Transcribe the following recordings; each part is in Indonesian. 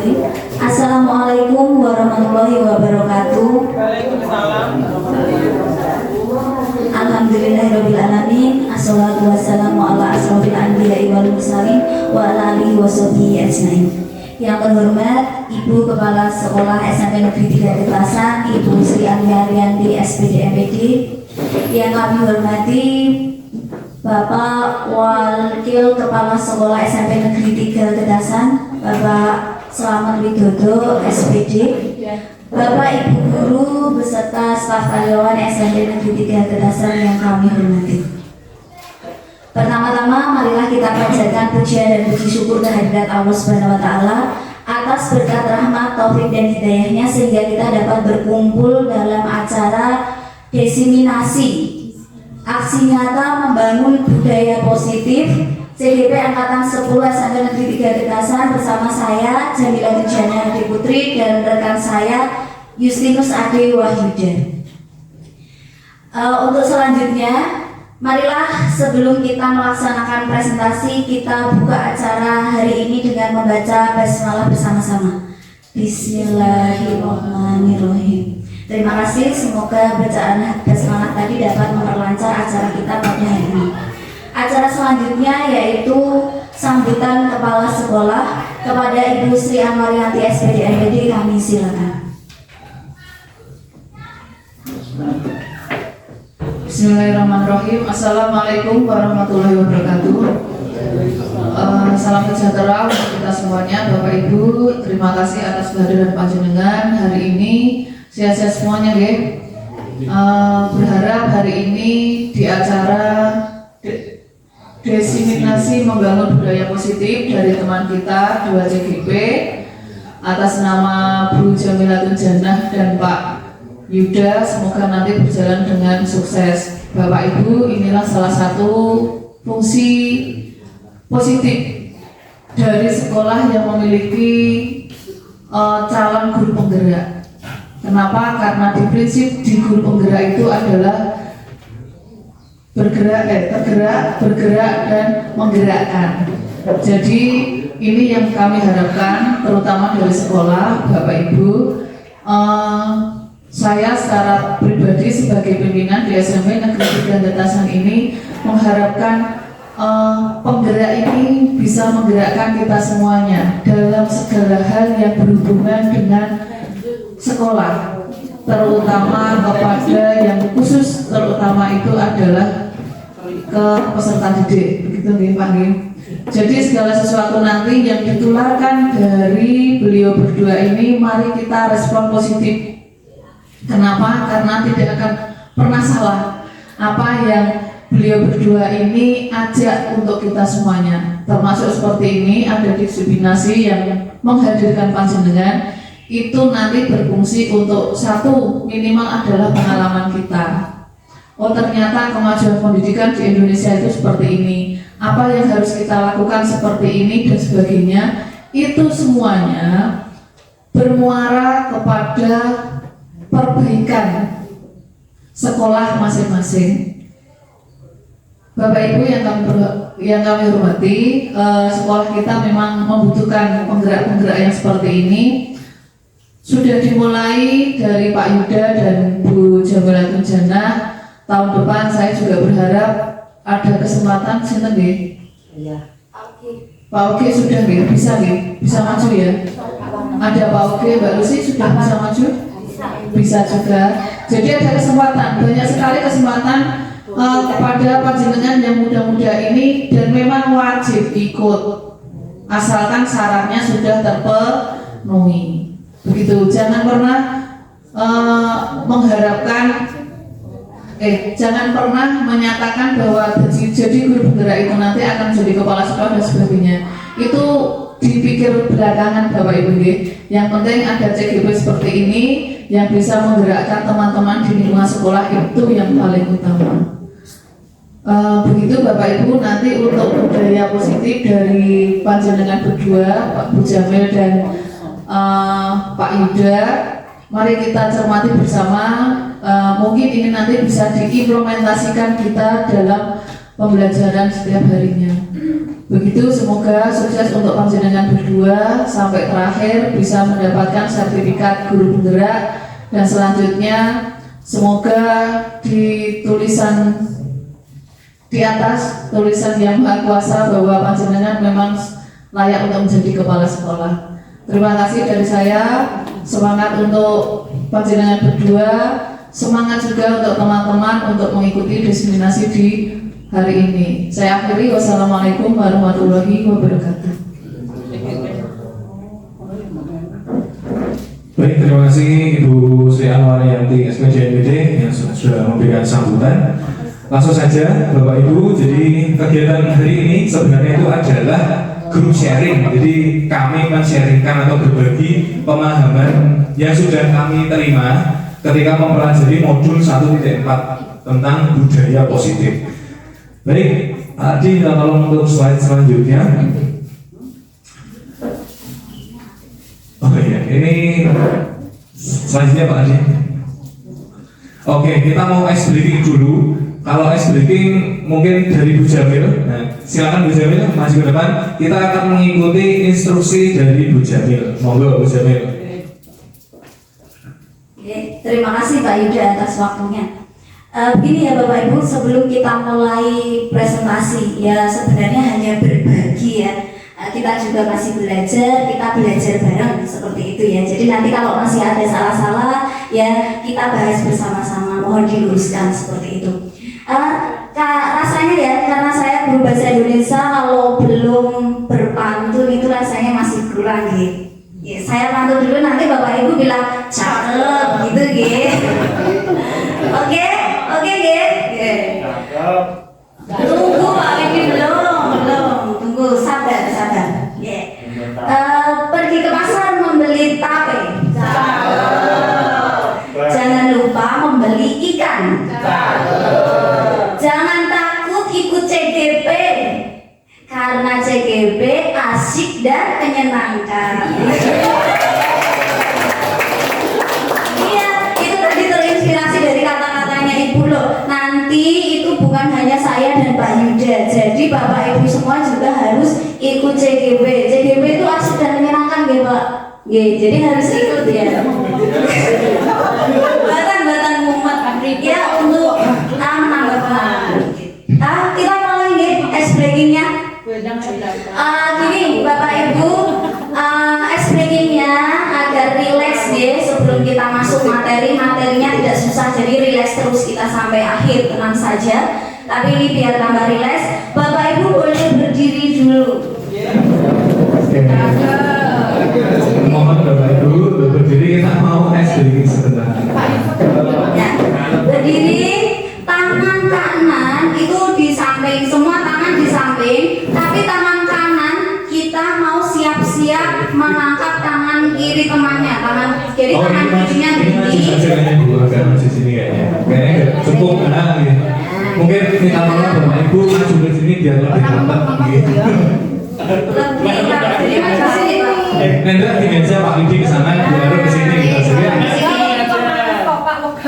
Bismillahirrahmanirrahim. Assalamualaikum warahmatullahi wabarakatuh. Waalaikumsalam. Alhamdulillahirrabbilalamin. Assalatu wassalamu ala asrofil anbiya'i wal mursalin wa ala alihi wa sahbihi ajmain. Yang terhormat Ibu Kepala Sekolah SMP Negeri 3 Getasan, Ibu Sri Ariyanti SPD MPD. Yang kami hormati Bapak Wakil Kepala Sekolah SMP Negeri 3 Getasan, Bapak Selamat Widodo SPD. Bapak Ibu Guru beserta staf karyawan SMP Negeri 3 Getasan yang kami hormati. Pertama-tama marilah kita panjatkan pujian dan puji syukur kehadirat Allah Subhanahu wa taala atas berkat rahmat, taufik dan hidayahnya sehingga kita dapat berkumpul dalam acara desiminasi aksi nyata membangun budaya positif CDP Angkatan 10 SMP Negeri 3 Getasan bersama saya Jamila Tijana Adi Putri dan rekan saya Justinus Ade Wahyuda. Untuk selanjutnya, marilah sebelum kita melaksanakan presentasi, kita buka acara hari ini dengan membaca basmalah bersama-sama. Bismillahirrahmanirrahim. Terima kasih, semoga bacaan basmalah tadi dapat memperlancar acara kita pada hari ini. Acara selanjutnya yaitu sambutan kepala sekolah kepada Ibu Sri Ariyanti SPD MPD, kami silakan. Bismillahirrahmanirrahim. Assalamualaikum warahmatullahi wabarakatuh. Salam sejahtera untuk kita semuanya, Bapak Ibu. Terima kasih atas kehadiran panjenengan hari ini. Sehat-sehat semuanya, nggih. Berharap hari ini di acara desiminasi membangun budaya positif dari teman kita 2 CGP atas nama Bu Jamila Tijana dan Pak Yuda, semoga nanti berjalan dengan sukses. Bapak Ibu, inilah salah satu fungsi positif dari sekolah yang memiliki calon guru penggerak. Kenapa? Karena di prinsip di guru penggerak itu adalah bergerak dan menggerakkan. Jadi ini yang kami harapkan, terutama dari sekolah, Bapak Ibu. Saya secara pribadi sebagai pimpinan di SMP Negeri 3 Getasan ini mengharapkan penggerak ini bisa menggerakkan kita semuanya dalam segala hal yang berhubungan dengan sekolah, terutama kepada yang khusus, terutama itu adalah ke peserta didik, begitu nih Pak Nggih. Jadi segala sesuatu nanti yang ditularkan dari beliau berdua ini, mari kita respon positif. Kenapa? Karena tidak akan pernah salah apa yang beliau berdua ini ajak untuk kita semuanya. Termasuk seperti ini, ada desiminasi yang menghadirkan panjenengan, itu nanti berfungsi untuk satu, minimal adalah pengalaman kita. Oh, ternyata kemajuan pendidikan di Indonesia itu seperti ini. Apa yang harus kita lakukan seperti ini dan sebagainya, itu semuanya bermuara kepada perbaikan sekolah masing-masing. Bapak Ibu yang kami hormati, sekolah kita memang membutuhkan penggerak-penggerak yang seperti ini. Sudah dimulai dari Pak Yuda dan Bu Jamila Tijana. Tahun depan saya juga berharap ada kesempatan sinten nggih? Iya. Pak Oke sudah nggih, bisa nggih? Bisa maju ya? Ada Pak Oke, Mbak Lucy sudah bisa maju? Bisa juga. Jadi ada kesempatan, banyak sekali kesempatan kepada panjenengan yang muda-muda ini, dan memang wajib ikut asalkan syaratnya sudah terpenuhi. Begitu, jangan pernah jangan pernah menyatakan bahwa jadi guru penggerak itu nanti akan jadi kepala sekolah dan sebagainya. Itu dipikir belakangan Bapak Ibu. Yang penting ada CGP seperti ini yang bisa menggerakkan teman-teman di lingkungan sekolah, itu yang paling utama. Begitu Bapak Ibu, nanti untuk budaya positif dari panjenengan berdua, Pak Bu Jamil dan Pak Yuda, mari kita cermati bersama. Mungkin ini nanti bisa diimplementasikan kita dalam pembelajaran setiap harinya. Begitu, semoga sukses untuk panjenengan berdua sampai terakhir bisa mendapatkan sertifikat guru penggerak, dan selanjutnya semoga di tulisan di atas tulisan Yang Maha Kuasa bahwa panjenengan memang layak untuk menjadi kepala sekolah. Terima kasih dari saya. Semangat untuk panjenengan berdua, semangat juga untuk teman-teman untuk mengikuti diseminasi di hari ini. Saya akhiri, wassalamualaikum warahmatullahi wabarakatuh. Baik, terima kasih Ibu Sri Anwariyanti SPJNPD yang sudah memberikan sambutan. Langsung saja Bapak Ibu, jadi kegiatan hari ini sebenarnya itu adalah group sharing. Jadi kami men-sharingkan atau berbagi pemahaman yang sudah kami terima ketika mempelajari modul 1.4 tentang budaya positif. Baik, Adi, kalau untuk slide selanjutnya. Oh iya, ini selanjutnya Pak Adi. Oke, kita mau ice breaking dulu. Kalau ice breaking mungkin dari Bu Jamil. Nah, silakan Bu Jamil maju ke depan. Kita akan mengikuti instruksi dari Bu Jamil. Monggo Bu Jamil. Oke, terima kasih Pak Yuda atas waktunya. Begini ya Bapak Ibu, sebelum kita mulai presentasi, ya sebenarnya hanya berbagi ya. Kita juga masih belajar, kita belajar bareng seperti itu ya. Jadi nanti kalau masih ada salah-salah ya kita bahas bersama-sama, mohon diluruskan seperti itu. Rasanya ya, karena saya guru bahasa Indonesia, kalau belum berpantun itu rasanya masih kurang gitu. Ya, saya pantun dulu, nanti Bapak Ibu bilang cakep gitu gitu. Oke, gitu. Tunggu Pak Widi, belum. Tunggu, sabar. Pergi ke pasar membeli tape. Jangan lupa membeli ikan. Jangan takut ikut CGP, karena CGP asik dan menyenangkan. Iya, itu tadi terinspirasi dari kata-katanya Ibu loh. Nanti itu bukan hanya saya dan Pak Yuda, jadi Bapak Ibu semua juga harus ikut CGP. CGP itu asik dan menyenangkan ya Pak. Jadi harus ikut ya. Batang mumet ya untuk nambah pengalaman. Kita mulai nih ice breakingnya. Gini Bapak Ibu, ice breakingnya agar relax ya sebelum kita masuk materinya tidak susah, jadi relax terus kita sampai akhir, tenang saja. Tapi ini biar tambah relax, Bapak Ibu boleh berdiri dulu. Mohon Bapak Ibu berdiri, kita mau ice breaking sebentar. Ya, berdiri, tangan kanan itu di samping, semua tangan di samping, tapi tangan kanan kita mau siap-siap menangkap tangan kiri temannya, jadi tangan kirinya berdiri. Kayaknya dulu agak maju sini kayaknya cukup nah, gitu. Mungkin kita tolong Bapak Ibu maju ke sini biar lebih gampang gitu. Jadi maju sini Pak. Nanti gini aja Pak Widi ke sana, Bu Arum ke sini kita sini.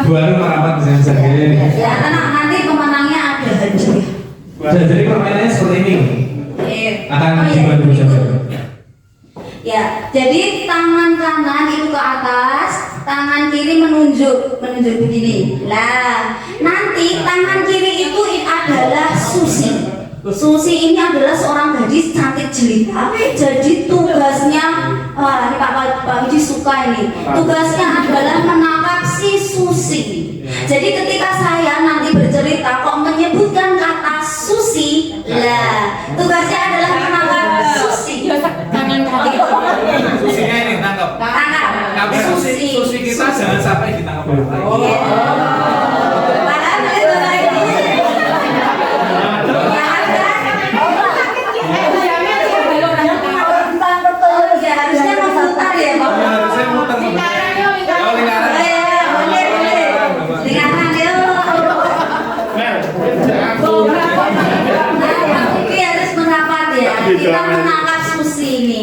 Bu Arum merapat ke sini. Ya, tenang, nanti pemenangnya ada hadiah. Jadi permainannya seperti ini. Akan dibantu saja. Ya, jadi tangan kanan itu ke atas, tangan kiri menunjuk begini. Lah, nanti tangan kiri itu adalah Susi. Susi ini adalah seorang gadis cantik jelita. Jadi tugasnya, ini Pak Widi suka ini. Tugasnya adalah menangkap si Susi. Jadi ketika saya nanti bercerita kok menyebutkan kata Susi, lah tugasnya adalah menangkap Susi. Susinya ini tangkap. Tapi susi kita jangan sampai ditangkap orang lain. Paham ya Bapak Ibu? Ya harusnya memutar ya Pak. Harusnya muter. Ini harus merapat ya. Kita menangkap Susi ini.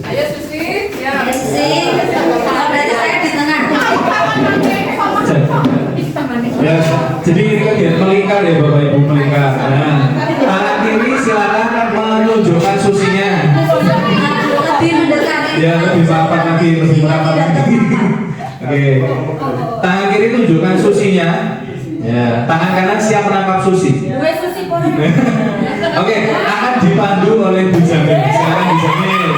Ayo Susi, ya. Ya Susi. Berarti saya di tengah. Ya, jadi ini kan melingkar ya Bapak Ibu, melingkar. Nah, tangan kiri silakan menunjukkan Ya lebih merapat lagi, lebih merapat lagi. Oke, tangan kiri tunjukkan susinya. Ya, tangan kanan siap menangkap susi. Oke, akan dipandu oleh Bu Jamil. Silakan Bu Jamil.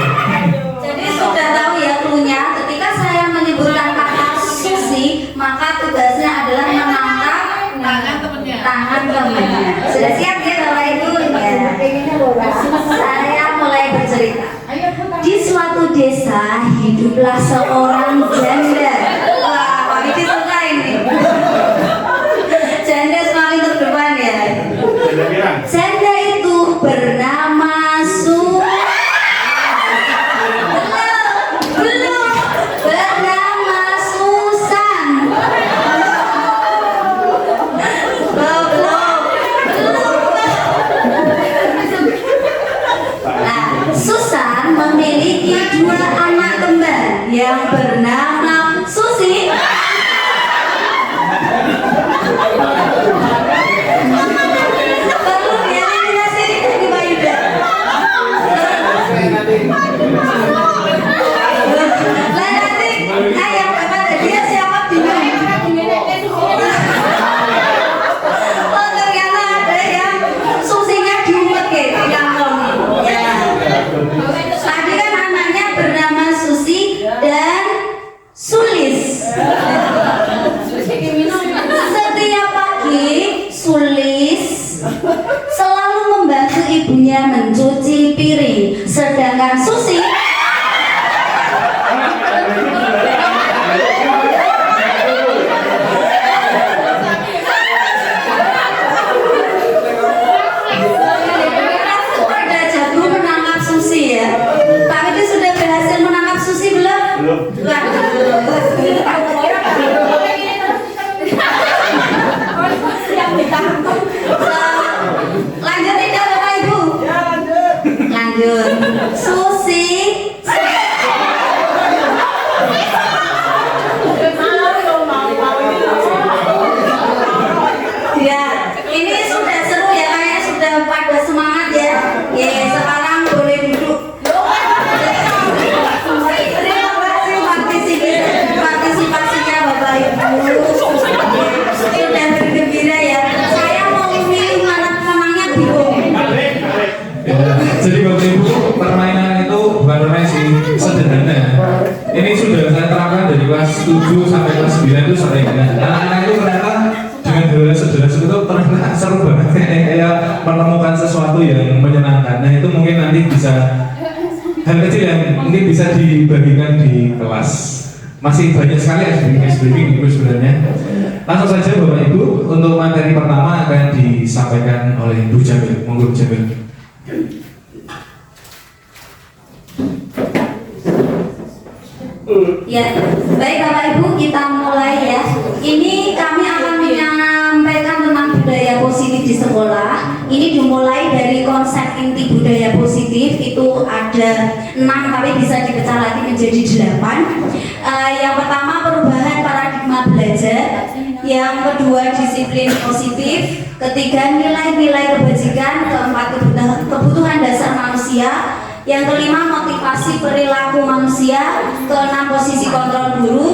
Jadi sudah tahu ya cluenya, ketika saya menyebutkan kata susi, maka tugasnya adalah menangkap tangan temannya. Sudah siap ya Bapak Ibu? Ya. Saya mulai bercerita. Di suatu desa hiduplah seorang janda. Wah, Pak Widi suka ini. Janda semakin terdepan ya. Janda itu bernama belum bernama Susan. Belum. Nah, Susan memiliki 2 anak kembar yang bernama Susi. Perlu dieliminasi di Pak Yuda. Lanjut, ayo Bapak, dia siapa bingung. Oh ternyata ada yang susinya diumpet yang ngomong. Ya. Tadi kan anaknya bernama Susi dan Sulis. Setiap pagi Sulis selalu membantu ibunya mencuci piring, sedangkan Susi sudah jago menangkap Susi ya. Tapi dia sudah berhasil menangkap Susi belum? Lanjut tidak Bapak Ibu? Lanjut. Susi ya, ini sudah seru ya, kayaknya sudah pada semangat ya. Ya, sekarang boleh duduk. Terima kasih partisipasinya Bapak Ibu. Sudah bergembira ya. Saya mau memilih mana pemenangnya bingung. Ya, jadi Bapak Ibu, permainan itu bukan permainan sih, sederhana. Ini sudah saya terapkan dari kelas 7 sampai kelas 9 itu sering. Anak-anak itu ternyata dengan hal sederhana itu ternyata seru banget, kayak menemukan sesuatu yang menyenangkan. Nah itu mungkin nanti bisa hal kecil yang mungkin bisa dibagikan di kelas. Masih banyak sekali briefing itu sebenarnya. Langsung saja Bapak Ibu, untuk materi pertama akan disampaikan oleh Bu Jamil. Monggo Bu Jamil. Ya, baik Bapak Ibu, kita mulai ya. Ini kami akan menyampaikan tentang budaya positif di sekolah. Ini dimulai dari konsep inti budaya positif, itu ada 6 tapi bisa dipecah lagi menjadi 8. Yang pertama perubahan paradigma belajar, yang kedua disiplin positif, ketiga nilai-nilai kebajikan, keempat kebutuhan dasar manusia, yang kelima motivasi perilaku manusia, keenam posisi kontrol guru,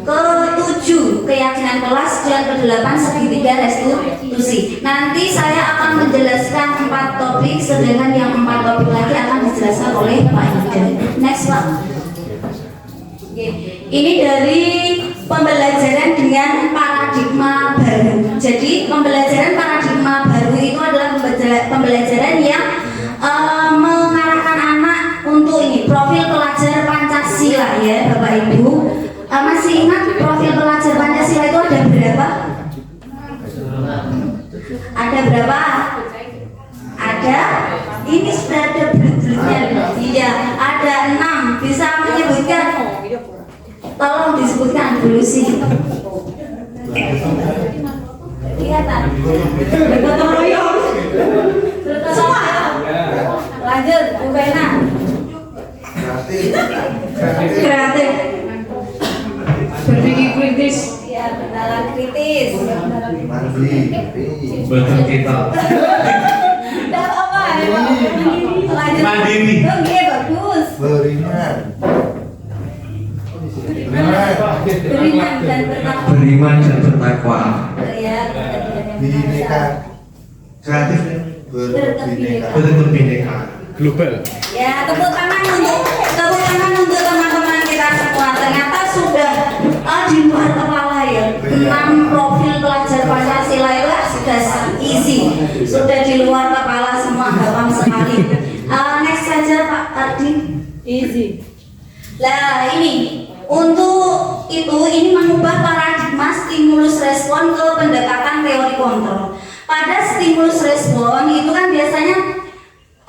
ketujuh keyakinan kelas, dan kedelapan segitiga restitusi. Nanti saya akan menjelaskan 4 topik, sedangkan yang 4 topik lagi akan dijelaskan oleh Pak Yuda. Next Pak. Ini dari pembelajaran dengan paradigma baru. Jadi pembelajaran paradigma baru itu adalah pembelajaran yang mengarahkan anak untuk ini profil pelajar Pancasila ya Bapak Ibu. Masih ingat profil pelajar Pancasila itu ada berapa? Ada berapa? Ada? Ini sudah ada belut-belutnya. Iya, ada 6. Bisa menyebutkan? Tolong disebutkan dulu sih. Kelihatan? Bergotong royong. Semua. Lanjut, Bu Bena. Kreatif. Berpikir kritis. Ya, bernalar kritis. Betul kita. Tidak apa-apa. Lanjut. Mandiri. Oke, bagus. Beriman. beriman dan bertakwa. Ya, Bineka kreatif berbineka. Global. Ya, tepuk tangan untuk teman-teman kita semua. Ternyata sudah di luar kepala ya. 6 profil pelajar Pancasila itu sudah easy, sudah di luar kepala semua, gampang sekali. Next saja Pak Ardi. Easy. Nah ini untuk itu ini mengubah paradigma stimulus respon ke pendekatan teori kontrol. Pada stimulus respon itu kan biasanya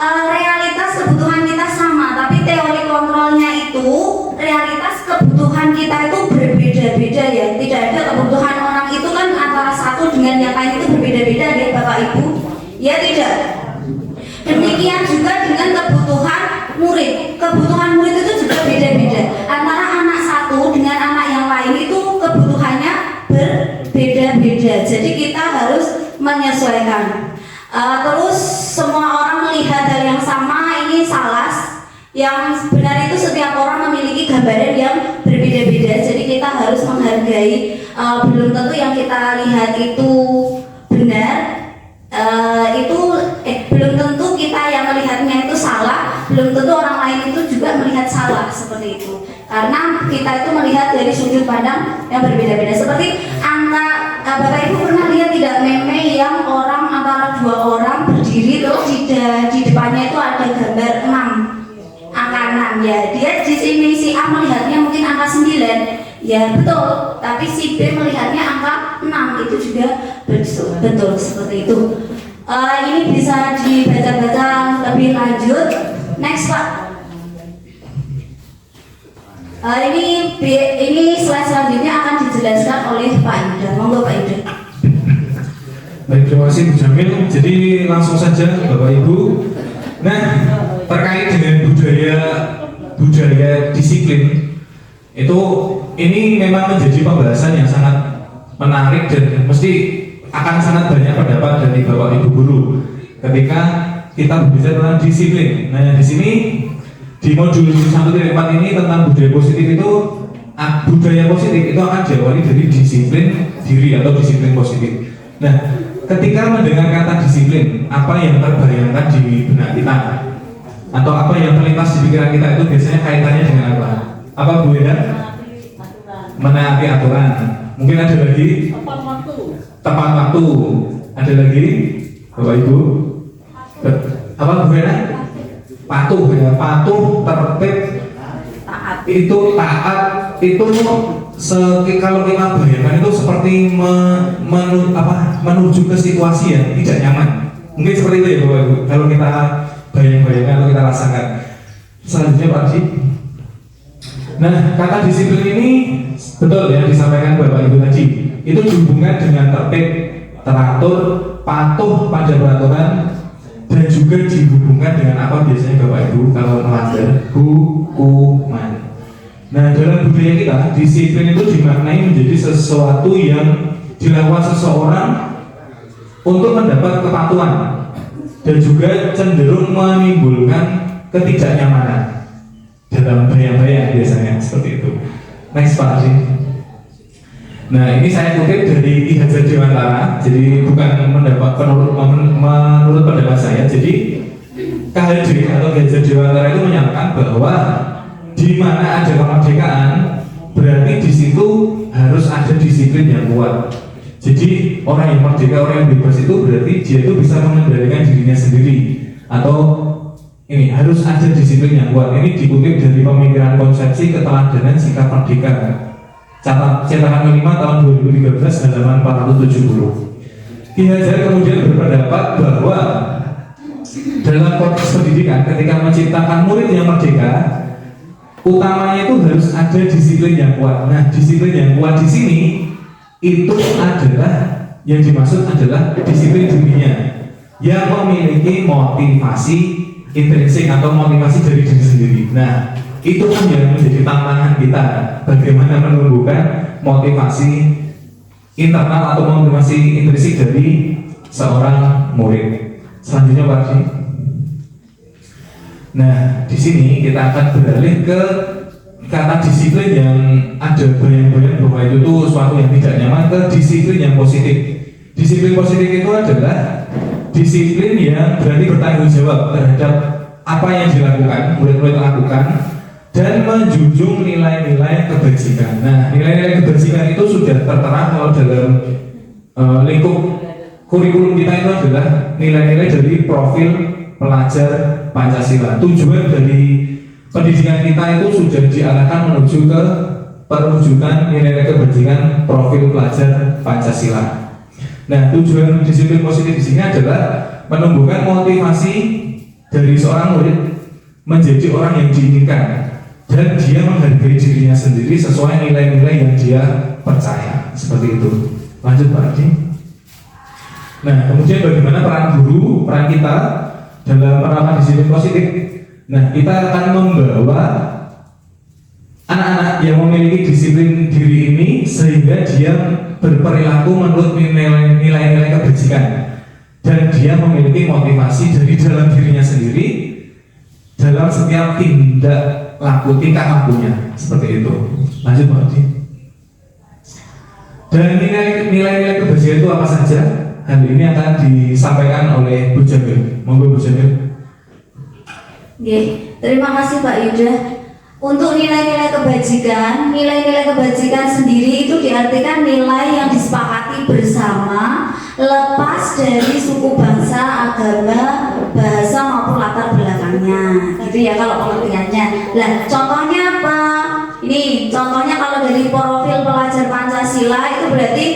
realitas kebutuhan kita sama, tapi teori kontrolnya itu realitas kebutuhan kita itu berbeda-beda ya. Tidak ada kebutuhan orang itu kan antara satu dengan yang lain itu berbeda-beda ya Bapak Ibu. Ya tidak. Demikian juga dengan kebutuhan murid. Kebutuhan murid itu juga beda-beda. Antara anak satu dengan anak yang lain itu kebutuhannya berbeda-beda. Jadi kita harus menyesuaikan. Terus semua orang melihat hal yang sama ini salah. Yang benar itu setiap orang memiliki gambaran yang berbeda-beda. Jadi kita harus menghargai. Belum tentu yang kita lihat itu benar. Belum tentu kita yang melihatnya itu salah, belum tentu orang lain itu juga melihat salah seperti itu. Karena kita itu melihat dari sudut pandang yang berbeda-beda. Seperti angka, Bapak Ibu pernah lihat tidak meme yang orang antara 2 orang berdiri terus di depannya itu ada gambar 6, angka 6 ya. Dia di sini si A melihatnya mungkin angka 9. Ya betul, tapi si B melihatnya angka 6 itu juga betul seperti itu. Ini bisa dibaca-baca lebih lanjut. Next Pak. Ini slide selanjutnya akan dijelaskan oleh Pak Ida. Monggo Pak Ida. Baik, terima kasih Bu Jamil. Jadi langsung saja Bapak Ibu. Nah, terkait dengan budaya disiplin itu ini memang menjadi pembahasan yang sangat menarik dan mesti akan sangat banyak pendapat dari Bapak Ibu guru ketika kita berbicara tentang disiplin. Nah, di sini di modul 1.4 ini tentang budaya positif itu budaya positif itu akan diawali dari disiplin diri atau disiplin positif. Nah, ketika mendengar kata disiplin, apa yang terbayangkan di benak kita atau apa yang terlintas di pikiran kita itu biasanya kaitannya dengan apa? Apa Bu Eda? Menaati aturan. Mungkin ada lagi tepat waktu. Ada lagi Bapak Ibu? Apa Bu Eda? Patuh ya, patuh, tertib, itu taat, itu kalau kita bayangkan itu seperti menuju ke situasi yang tidak nyaman. Mungkin seperti itu ya Bapak Ibu. Kalau kita bayang-bayangkan atau kita rasakan. Selanjutnya Pak Haji. Nah, kata disiplin ini betul ya disampaikan Bapak Ibu tadi. Itu dihubungkan dengan tertib, teratur, patuh pada peraturan, dan juga dihubungkan dengan apa biasanya Bapak Ibu kalau melanggar hukuman. Nah, dalam budaya kita disiplin itu dimaknai menjadi sesuatu yang dilakukan seseorang untuk mendapat kepatuhan dan juga cenderung menimbulkan ketidaknyamanan dalam bayang-bayang biasanya seperti itu. Next Pak Haji. Nah, ini saya kutip dari Ki Hajar Dewantara, jadi bukan menurut pendapat saya. Jadi KHD atau Ki Hajar Dewantara itu menyatakan bahwa di mana ada kemerdekaan berarti di situ harus ada disiplin yang kuat. Jadi orang yang merdeka, orang yang bebas itu berarti dia itu bisa mengendalikan dirinya sendiri atau ini harus ada disiplin yang kuat. Ini dikutip dari pemikiran konsepsi keteladanan sikap merdeka. Cetakan kelima tahun 2013 halaman 470. Ki Hajar kemudian berpendapat bahwa dalam konteks pendidikan ketika menciptakan murid yang merdeka, utamanya itu harus ada disiplin yang kuat. Nah, disiplin yang kuat di sini itu adalah yang dimaksud adalah disiplin dirinya yang memiliki motivasi intrinsik atau motivasi dari diri sendiri. Nah, itu kan yang menjadi tantangan kita, bagaimana menumbuhkan motivasi internal atau motivasi intrinsik dari seorang murid. Selanjutnya Pak Haji. Nah, di sini kita akan beralih ke kata disiplin yang ada bayang-bayang bahwa itu tuh suatu yang tidak nyaman ke disiplin yang positif. Disiplin positif itu adalah disiplin yang berarti bertanggung jawab terhadap apa yang dilakukan, murid-murid lakukan, dan menjunjung nilai-nilai kebajikan. Nah, nilai-nilai kebajikan itu sudah tertera kalau dalam lingkup kurikulum kita itu adalah nilai-nilai dari profil pelajar Pancasila. Tujuan dari pendidikan kita itu sudah diarahkan menuju ke perwujudan nilai-nilai kebajikan profil pelajar Pancasila. Nah, tujuan disiplin positif di sini adalah menumbuhkan motivasi dari seorang murid menjadi orang yang diinginkan dan dia menghargai dirinya sendiri sesuai nilai-nilai yang dia percaya. Seperti itu. Lanjut Pak Adi. Nah, kemudian bagaimana peran guru, peran kita dalam penerapan disiplin positif? Nah, kita akan membawa anak-anak yang memiliki disiplin diri ini sehingga dia berperilaku menurut nilai-nilai kebajikan dan dia memiliki motivasi dari dalam dirinya sendiri dalam setiap tindak laku, tingkah lakunya. Seperti itu. Lanjut Pak Adi. Dan nilai-nilai kebajikan itu apa saja? Hal ini akan disampaikan oleh Bu Jamil. Monggo Bu Jamil. Oke, terima kasih Pak Yuda. Untuk nilai-nilai kebajikan sendiri itu diartikan nilai yang disepakati bersama lepas dari suku bangsa, agama, bahasa maupun latar belakangnya. Gitu ya kalau pengertiannya. Nah, contohnya apa? Ini contohnya kalau dari profil pelajar Pancasila itu berarti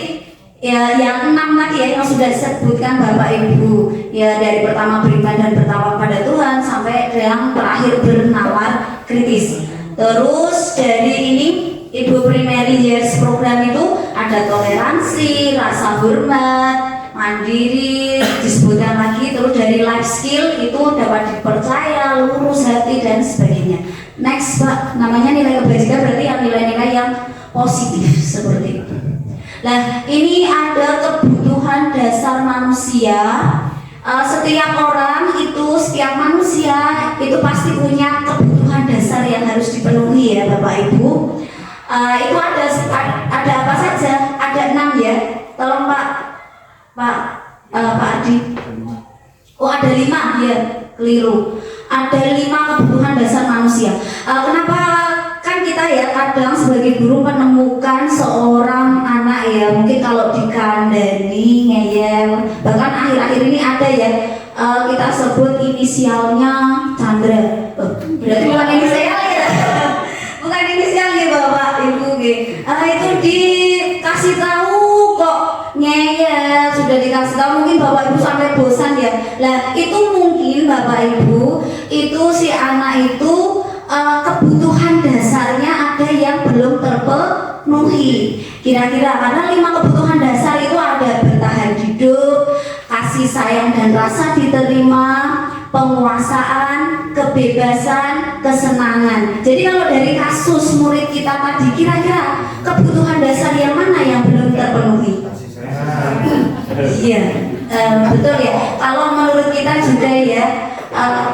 ya yang 6 tadi ya yang sudah disebutkan Bapak Ibu, ya dari pertama beriman dan bertawakal pada Tuhan sampai yang terakhir bernawar kritis. Terus dari ini Ibu Primary Years program itu ada toleransi, rasa hormat, mandiri, disebutkan lagi. Terus dari life skill itu dapat dipercaya, lurus hati dan sebagainya. Next Pak, namanya nilai kebajikan berarti yang nilai-nilai yang positif seperti itu. Nah, ini ada kebutuhan dasar manusia. Setiap orang itu, setiap manusia itu pasti punya kebutuhan dasar yang harus dipenuhi ya Bapak Ibu. Itu ada apa saja? Ada 6 ya. Tolong Pak Adi. Oh ada 5 ya, keliru. Ada 5 kebutuhan dasar manusia. Kenapa? Kan kita ya kadang sebagai guru menemukan seorang anak ya mungkin kalau dikandani ngeyel, bahkan akhir-akhir ini ada ya kita sebut inisialnya Chandra. Berarti bukan inisial ya, bukan inisial ya Bapak Ibu itu dikasih tahu kok ngeyel, sudah dikasih tahu mungkin Bapak Ibu sampai bosan ya. Lah itu mungkin Bapak Ibu itu si anak itu kebutuhan dasarnya ada yang belum terpenuhi. Kira-kira karena 5 kebutuhan dasar itu ada bertahan hidup, kasih sayang dan rasa diterima, penguasaan, kebebasan, kesenangan. Jadi kalau dari kasus murid kita tadi, kira-kira kebutuhan dasar yang mana yang belum terpenuhi? Iya, betul ya. Kalau menurut kita juga ya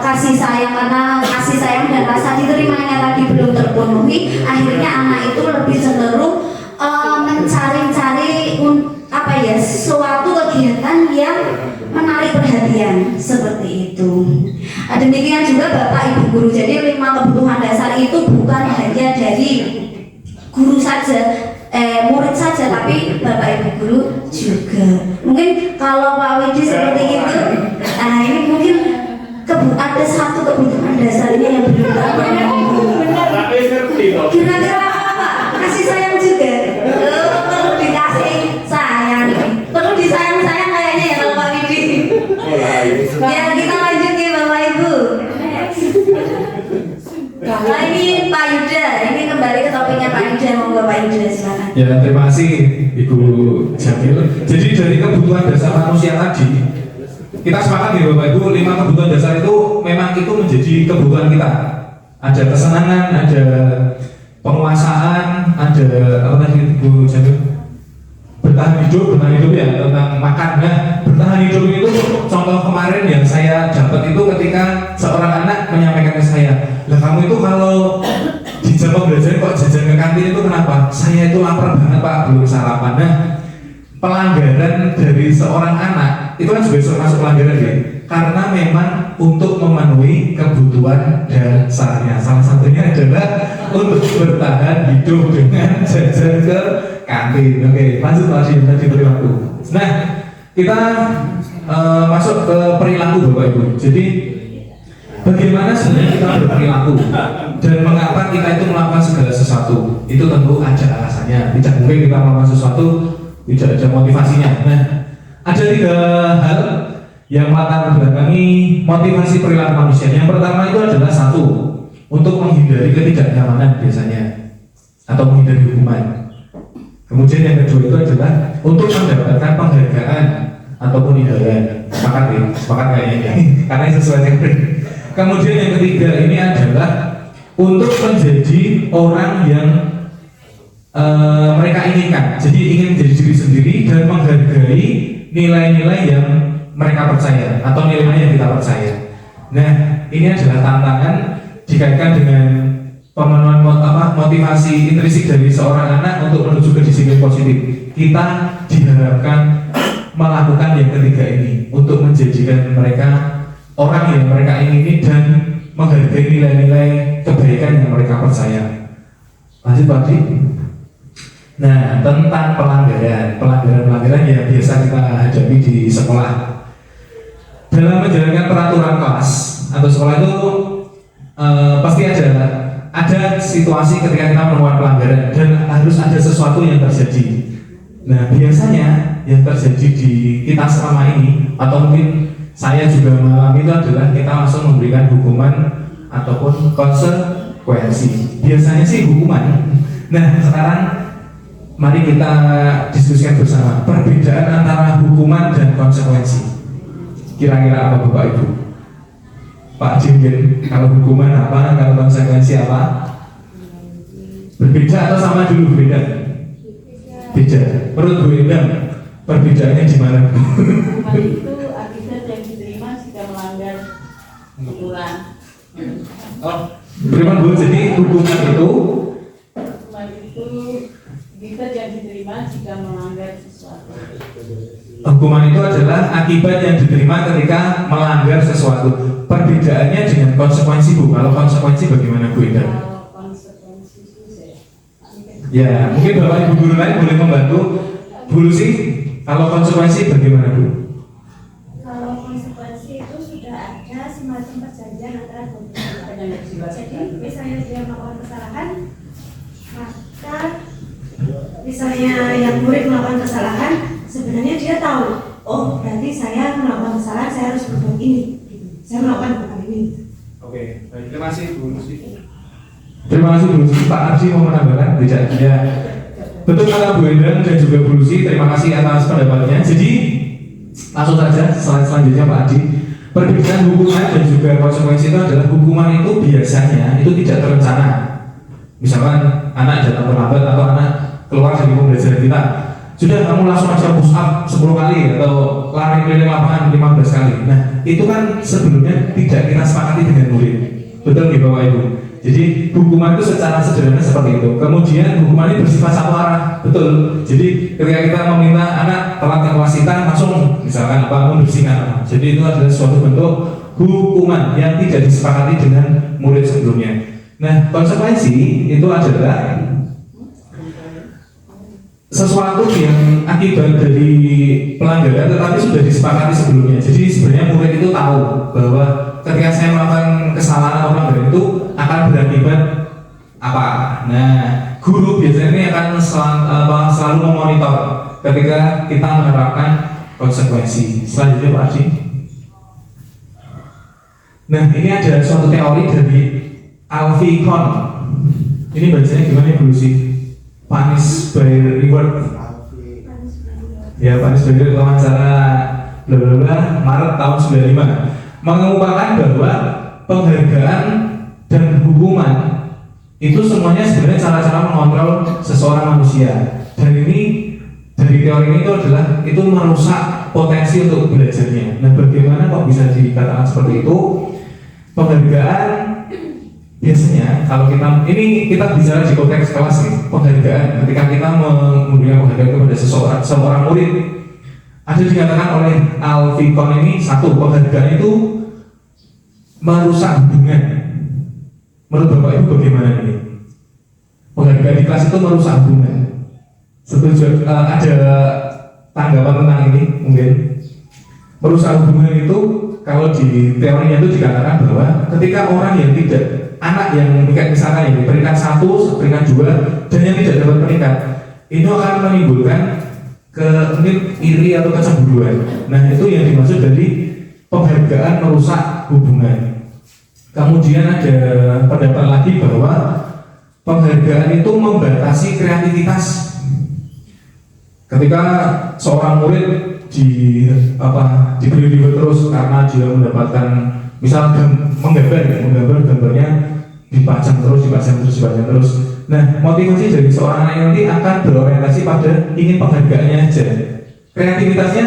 kasih sayang, karena kasih sayang dan rasa diterimanya tadi belum terpenuhi, akhirnya anak itu lebih cenderung mencari-cari apa ya suatu kegiatan yang menarik perhatian seperti itu. Demikian juga Bapak Ibu guru. Jadi 5 kebutuhan dasar itu bukan hanya dari guru saja, murid saja, tapi Bapak Ibu guru juga. Mungkin kalau Pak Widi seperti itu, ini mungkin ada 1 kebutuhan dasarnya yang belum terpenuhi. Kira-kira apa Pak? Kasih sayang juga. Perlu dikasih sayang, perlu disayang-sayang kayaknya ya kalau Pak Widi. Ya kita lanjut ya Bapak Ibu. Nah ini Pak Yuda, ini kembali ke topiknya Pak Yuda, monggo Pak Yuda silakan. Ya terima kasih Ibu Jamil. Jadi dari kebutuhan dasar manusia tadi kita sepakat ya Bapak Ibu, 5 kebutuhan dasar itu memang itu menjadi kebutuhan kita. Ada kesenangan, ada penguasaan, ada apa tadi Ibu Jamil? Bertahan hidup ya, tentang makan. Nah, bertahan hidup itu contoh kemarin yang saya dapat itu ketika seorang anak menyampaikan ke saya, lah kamu itu kalau di jam pembelajaran kok jajan ke kantin itu kenapa? Saya itu lapar banget Pak, belum sarapan. Nah, pelanggaran dari seorang anak itu kan juga termasuk pelanggaran ya, karena memang untuk memenuhi kebutuhan dasarnya. Salah satunya adalah untuk bertahan hidup dengan jajan ke kantin. Oke, lanjut tadi perilaku. Nah, kita masuk ke perilaku Bapak Ibu. Jadi bagaimana sebenarnya kita berperilaku dan mengapa kita itu melakukan segala sesuatu? Itu tentu ada alasannya. Tidak mungkin kita melakukan sesuatu tidak ada motivasinya. Nah, ada 3 hal yang melatar belakangi motivasi perilaku manusia. Yang pertama itu adalah 1, untuk menghindari ketidaknyamanan biasanya atau menghindari hukuman. Kemudian yang kedua itu adalah untuk mendapatkan penghargaan ataupun imbalan. Sepakat ya? Sepakat kayaknya karena itu sesuai teori. Kemudian yang ketiga ini adalah untuk menjadi orang yang mereka inginkan. Jadi ingin menjadi diri sendiri dan menghargai nilai-nilai yang mereka percaya atau nilai yang kita percaya. Nah, ini adalah tantangan dikaitkan dengan pemenuhan motivasi intrinsik dari seorang anak untuk menuju ke disiplin positif. Kita diharapkan melakukan yang ketiga ini untuk menjadikan mereka orang yang mereka ingini dan menghargai nilai-nilai kebaikan yang mereka percaya. Lanjut Pak Di. Nah, tentang pelanggaran yang biasa kita hadapi di sekolah. Dalam menjalankan peraturan kelas atau sekolah itu pasti ada situasi ketika kita melakukan pelanggaran dan harus ada sesuatu yang terjadi. Nah, biasanya yang terjadi di kita selama ini atau mungkin saya juga mengalami itu adalah kita langsung memberikan hukuman ataupun konsekuensi. Biasanya sih hukuman. Nah, sekarang mari kita diskusikan bersama perbedaan antara hukuman dan konsekuensi. Kira-kira apa Bapak Ibu? Pak Jinggen, kalau hukuman apa, kalau konsekuensi apa? Berbeda atau sama dulu beda? Beda. Menurut Bu Endang, perbedaannya di mana? Hukuman itu akibat yang diterima jika melanggar aturan. Oh, bagaimana Bu? Jadi hukuman itu akibat yang diterima jika melanggar sesuatu. hukuman itu adalah akibat yang diterima ketika melanggar sesuatu. Perbedaannya dengan konsekuensi Bu. Kalau konsekuensi bagaimana Bu Endang? Kalau konsekuensi itu saya. Ya, mungkin Bapak Ibu guru lain boleh membantu. Bu Lucy, kalau konsekuensi bagaimana Bu? Kalau konsekuensi itu sudah ada semacam perjanjian antara dua pihak. Jadi misalnya dia melakukan kesalahan, maka misalnya yang murid melakukan kesalahan, sebenarnya dia tahu, oh berarti saya melakukan kesalahan, saya harus berbuat ini, saya melakukan bukan ini. Oke, baik, terima kasih Bu Lucy. Terima kasih Bu Lucy. Pak Arsi mau menambahkan? Tidak. Ya. Betul kata Bu Endang dan juga Bu Lucy. Terima kasih atas pendapatnya. Jadi langsung saja slide selanjutnya Pak Adi. Perbedaan hukuman dan juga konsekuensi itu adalah hukuman itu biasanya itu tidak terencana. Misalkan anak datang terlambat atau anak keluar dari pembelajaran kita, sudah kamu langsung aja push up 10 kali atau lari keliling lapangan 15 kali. Nah, itu kan sebelumnya tidak kita sepakati dengan murid. Betul nggih Bapak Ibu? Jadi hukuman itu secara sederhana seperti itu. Kemudian hukuman ini bersifat satu arah, betul. Jadi ketika kita meminta anak telat ke kelas kita, langsung misalkan membersihkan. Jadi itu adalah suatu bentuk hukuman yang tidak disepakati dengan murid sebelumnya. Nah, konsekuensi itu adalah sesuatu yang akibat dari pelanggaran tetapi sudah disepakati sebelumnya. Jadi sebenarnya murid itu tahu bahwa ketika saya melakukan kesalahan atau pelanggaran itu akan berakibat apa. Nah, guru biasanya ini akan selalu memonitor ketika kita menerapkan konsekuensi. Selanjutnya Pak Arji. Nah, ini ada suatu teori dari Alfie Kohn. Ini bacanya gimana Bu Lucy? Punish by reward. Ya, punish by reward wawancara bla Maret tahun 95 mengemukakan bahwa penghargaan dan hukuman itu semuanya sebenarnya cara-cara mengontrol seseorang manusia. Dan ini dari teori ini itu adalah itu merusak potensi untuk belajarnya. Nah, bagaimana kok bisa dikatakan seperti itu? Penghargaan biasanya kalau kita bicara di konteks kelas nih, penghargaan ketika kita memberikan penghargaan kepada seorang murid, ada dikatakan oleh Alfikon ini, satu, penghargaan itu merusak hubungan. Menurut Bapak Ibu bagaimana ini? Penghargaan di kelas itu merusak hubungan. Setuju? Ada tanggapan tentang ini mungkin? Merusak hubungan itu kalau di teorinya itu dikatakan bahwa ketika orang yang tidak, anak yang misalkan ini peringkat 1, peringkat 2 dan yang tidak dapat peringkat, itu akan menimbulkan iri atau kecemburuan. Nah, itu yang dimaksud dari penghargaan merusak hubungan. Kemudian ada pendapat lagi bahwa penghargaan itu membatasi kreativitas. Ketika seorang murid diberi reward terus karena dia mendapatkan misal menggambar gambarnya dipajang terus. Nah, motivasi dari seorang anak nanti akan berorientasi pada ingin penghargaannya aja. Kreativitasnya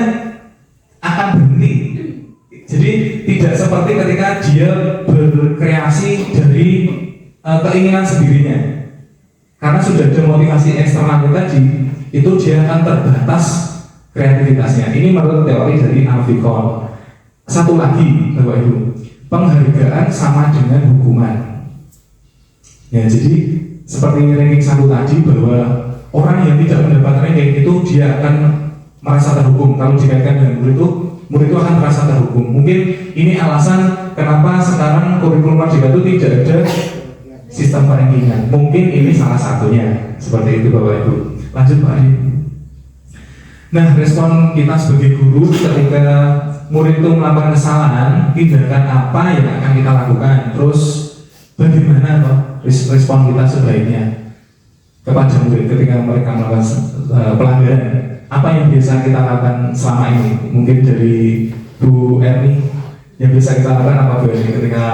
akan berhenti. Jadi tidak seperti ketika dia berkreasi dari keinginan sendirinya. Karena sudah ada motivasi eksternal tadi, itu dia akan terbatas kreativitasnya. Ini menurut teori dari Alfikon. Satu lagi, Bapak Ibu, penghargaan sama dengan hukuman. Ya, jadi seperti ranking 1 tadi, bahwa orang yang tidak mendapat ranking itu dia akan merasa terhukum. Kalau dikaitkan dengan murid itu akan merasa terhukum. Mungkin ini alasan kenapa sekarang kurikulum Merdeka itu tidak ada sistem perankingan. Mungkin ini salah satunya. Seperti itu Bapak Ibu. Lanjut Pak Adi. Nah, respon kita sebagai guru ketika murid itu melakukan kesalahan, tindakan apa yang akan kita lakukan? Terus bagaimana respon kita sebaiknya kepada murid ketika mereka melakukan pelanggaran? Apa yang biasa kita lakukan selama ini? Mungkin dari Bu Erni, yang bisa kita lakukan apa Bu Erni ketika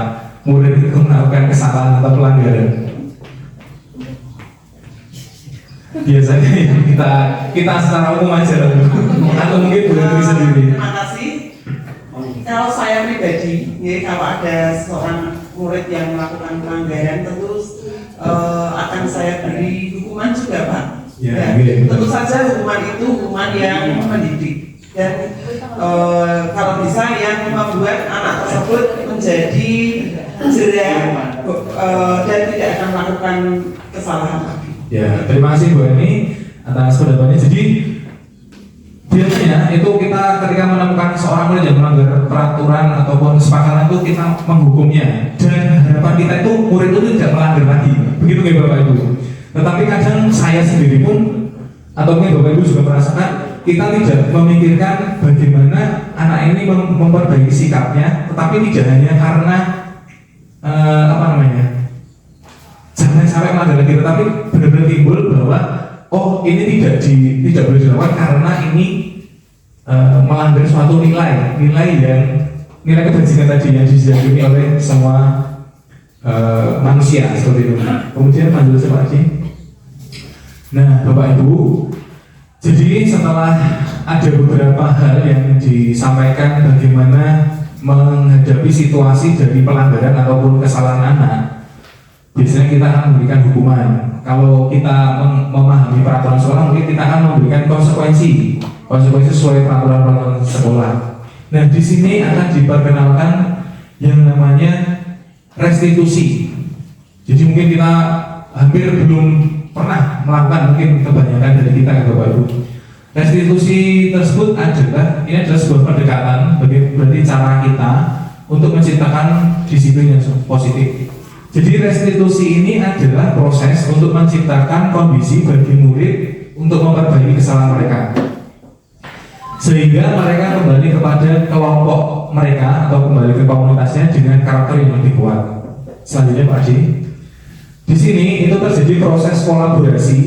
murid itu melakukan kesalahan atau pelanggaran? Biasanya yang kita secara umum aja lah, atau mungkin Bu Erni sendiri. Terima kasih. Kalau saya pribadi, kalau ada seorang murid yang melakukan pelanggaran, tentu akan saya beri hukuman juga, Pak. Ya, tentu saja hukuman itu hukuman yang mendidik dan kalau bisa yang membuat anak tersebut menjadi jerah dan tidak akan melakukan kesalahan lagi. Ya, terima kasih Bu Eni atas pendapatnya. Jadi biasanya itu kita ketika menemukan seorang murid yang melanggar peraturan ataupun kesepakatan itu kita menghukumnya, dan harapan kita itu murid itu tidak melanggar lagi. Begitu ya Bapak Ibu. Tetapi kadang saya sendiri pun atau mungkin Bapak Ibu juga merasakan kita tidak memikirkan bagaimana anak ini memperbaiki sikapnya, tetapi tidak hanya karena jangan sampai melanggar lagi, tetapi benar-benar timbul bahwa oh ini tidak boleh dilakukan karena ini melanggar suatu nilai kebajikan tadi yang dijunjungi oleh semua manusia seperti itu. Kemudian lanjut Pak Haji. Nah, Bapak Ibu, jadi setelah ada beberapa hal yang disampaikan bagaimana menghadapi situasi dari pelanggaran ataupun kesalahan anak, biasanya kita akan memberikan hukuman. Kalau kita memahami peraturan sekolah, mungkin kita akan memberikan konsekuensi sesuai peraturan sekolah. Nah, di sini akan diperkenalkan yang namanya restitusi. Jadi mungkin kita hampir belum pernah melakukan, mungkin kebanyakan dari kita ya Bapak Ibu. Restitusi tersebut adalah sebuah pendekatan, berarti cara kita untuk menciptakan disiplin yang positif. Jadi restitusi ini adalah proses untuk menciptakan kondisi bagi murid untuk memperbaiki kesalahan mereka, sehingga mereka kembali kepada kelompok mereka atau kembali ke komunitasnya dengan karakter yang lebih kuat. Selanjutnya Pak Haji. Di sini itu terjadi proses kolaborasi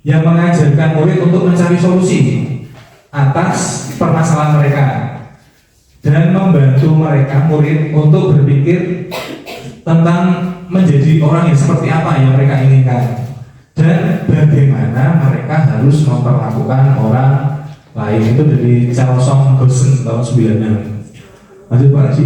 yang mengajarkan murid untuk mencari solusi atas permasalahan mereka dan membantu mereka murid untuk berpikir tentang menjadi orang yang seperti apa yang mereka inginkan dan bagaimana mereka harus memperlakukan orang lain. Itu dari Charles Gossen tahun 96. Lanjut Pak Haji.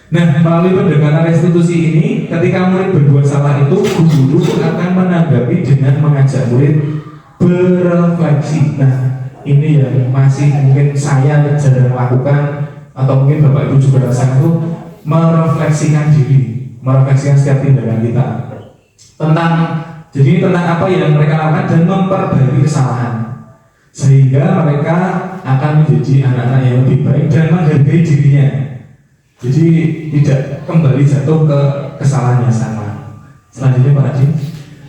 Nah, melalui pendekatan restitusi ini, ketika murid berbuat salah itu, guru akan menanggapi dengan mengajak murid berefleksi. Nah, ini yang masih mungkin saya jarang lakukan, atau mungkin Bapak Ibu juga rasakan itu, merefleksikan diri, merefleksikan setiap tindakan kita tentang apa yang mereka lakukan dan memperbaiki kesalahan, sehingga mereka akan menjadi anak-anak yang lebih baik dan menghargai dirinya. Jadi tidak kembali jatuh ke kesalahan yang sama. Selanjutnya Pak Haji,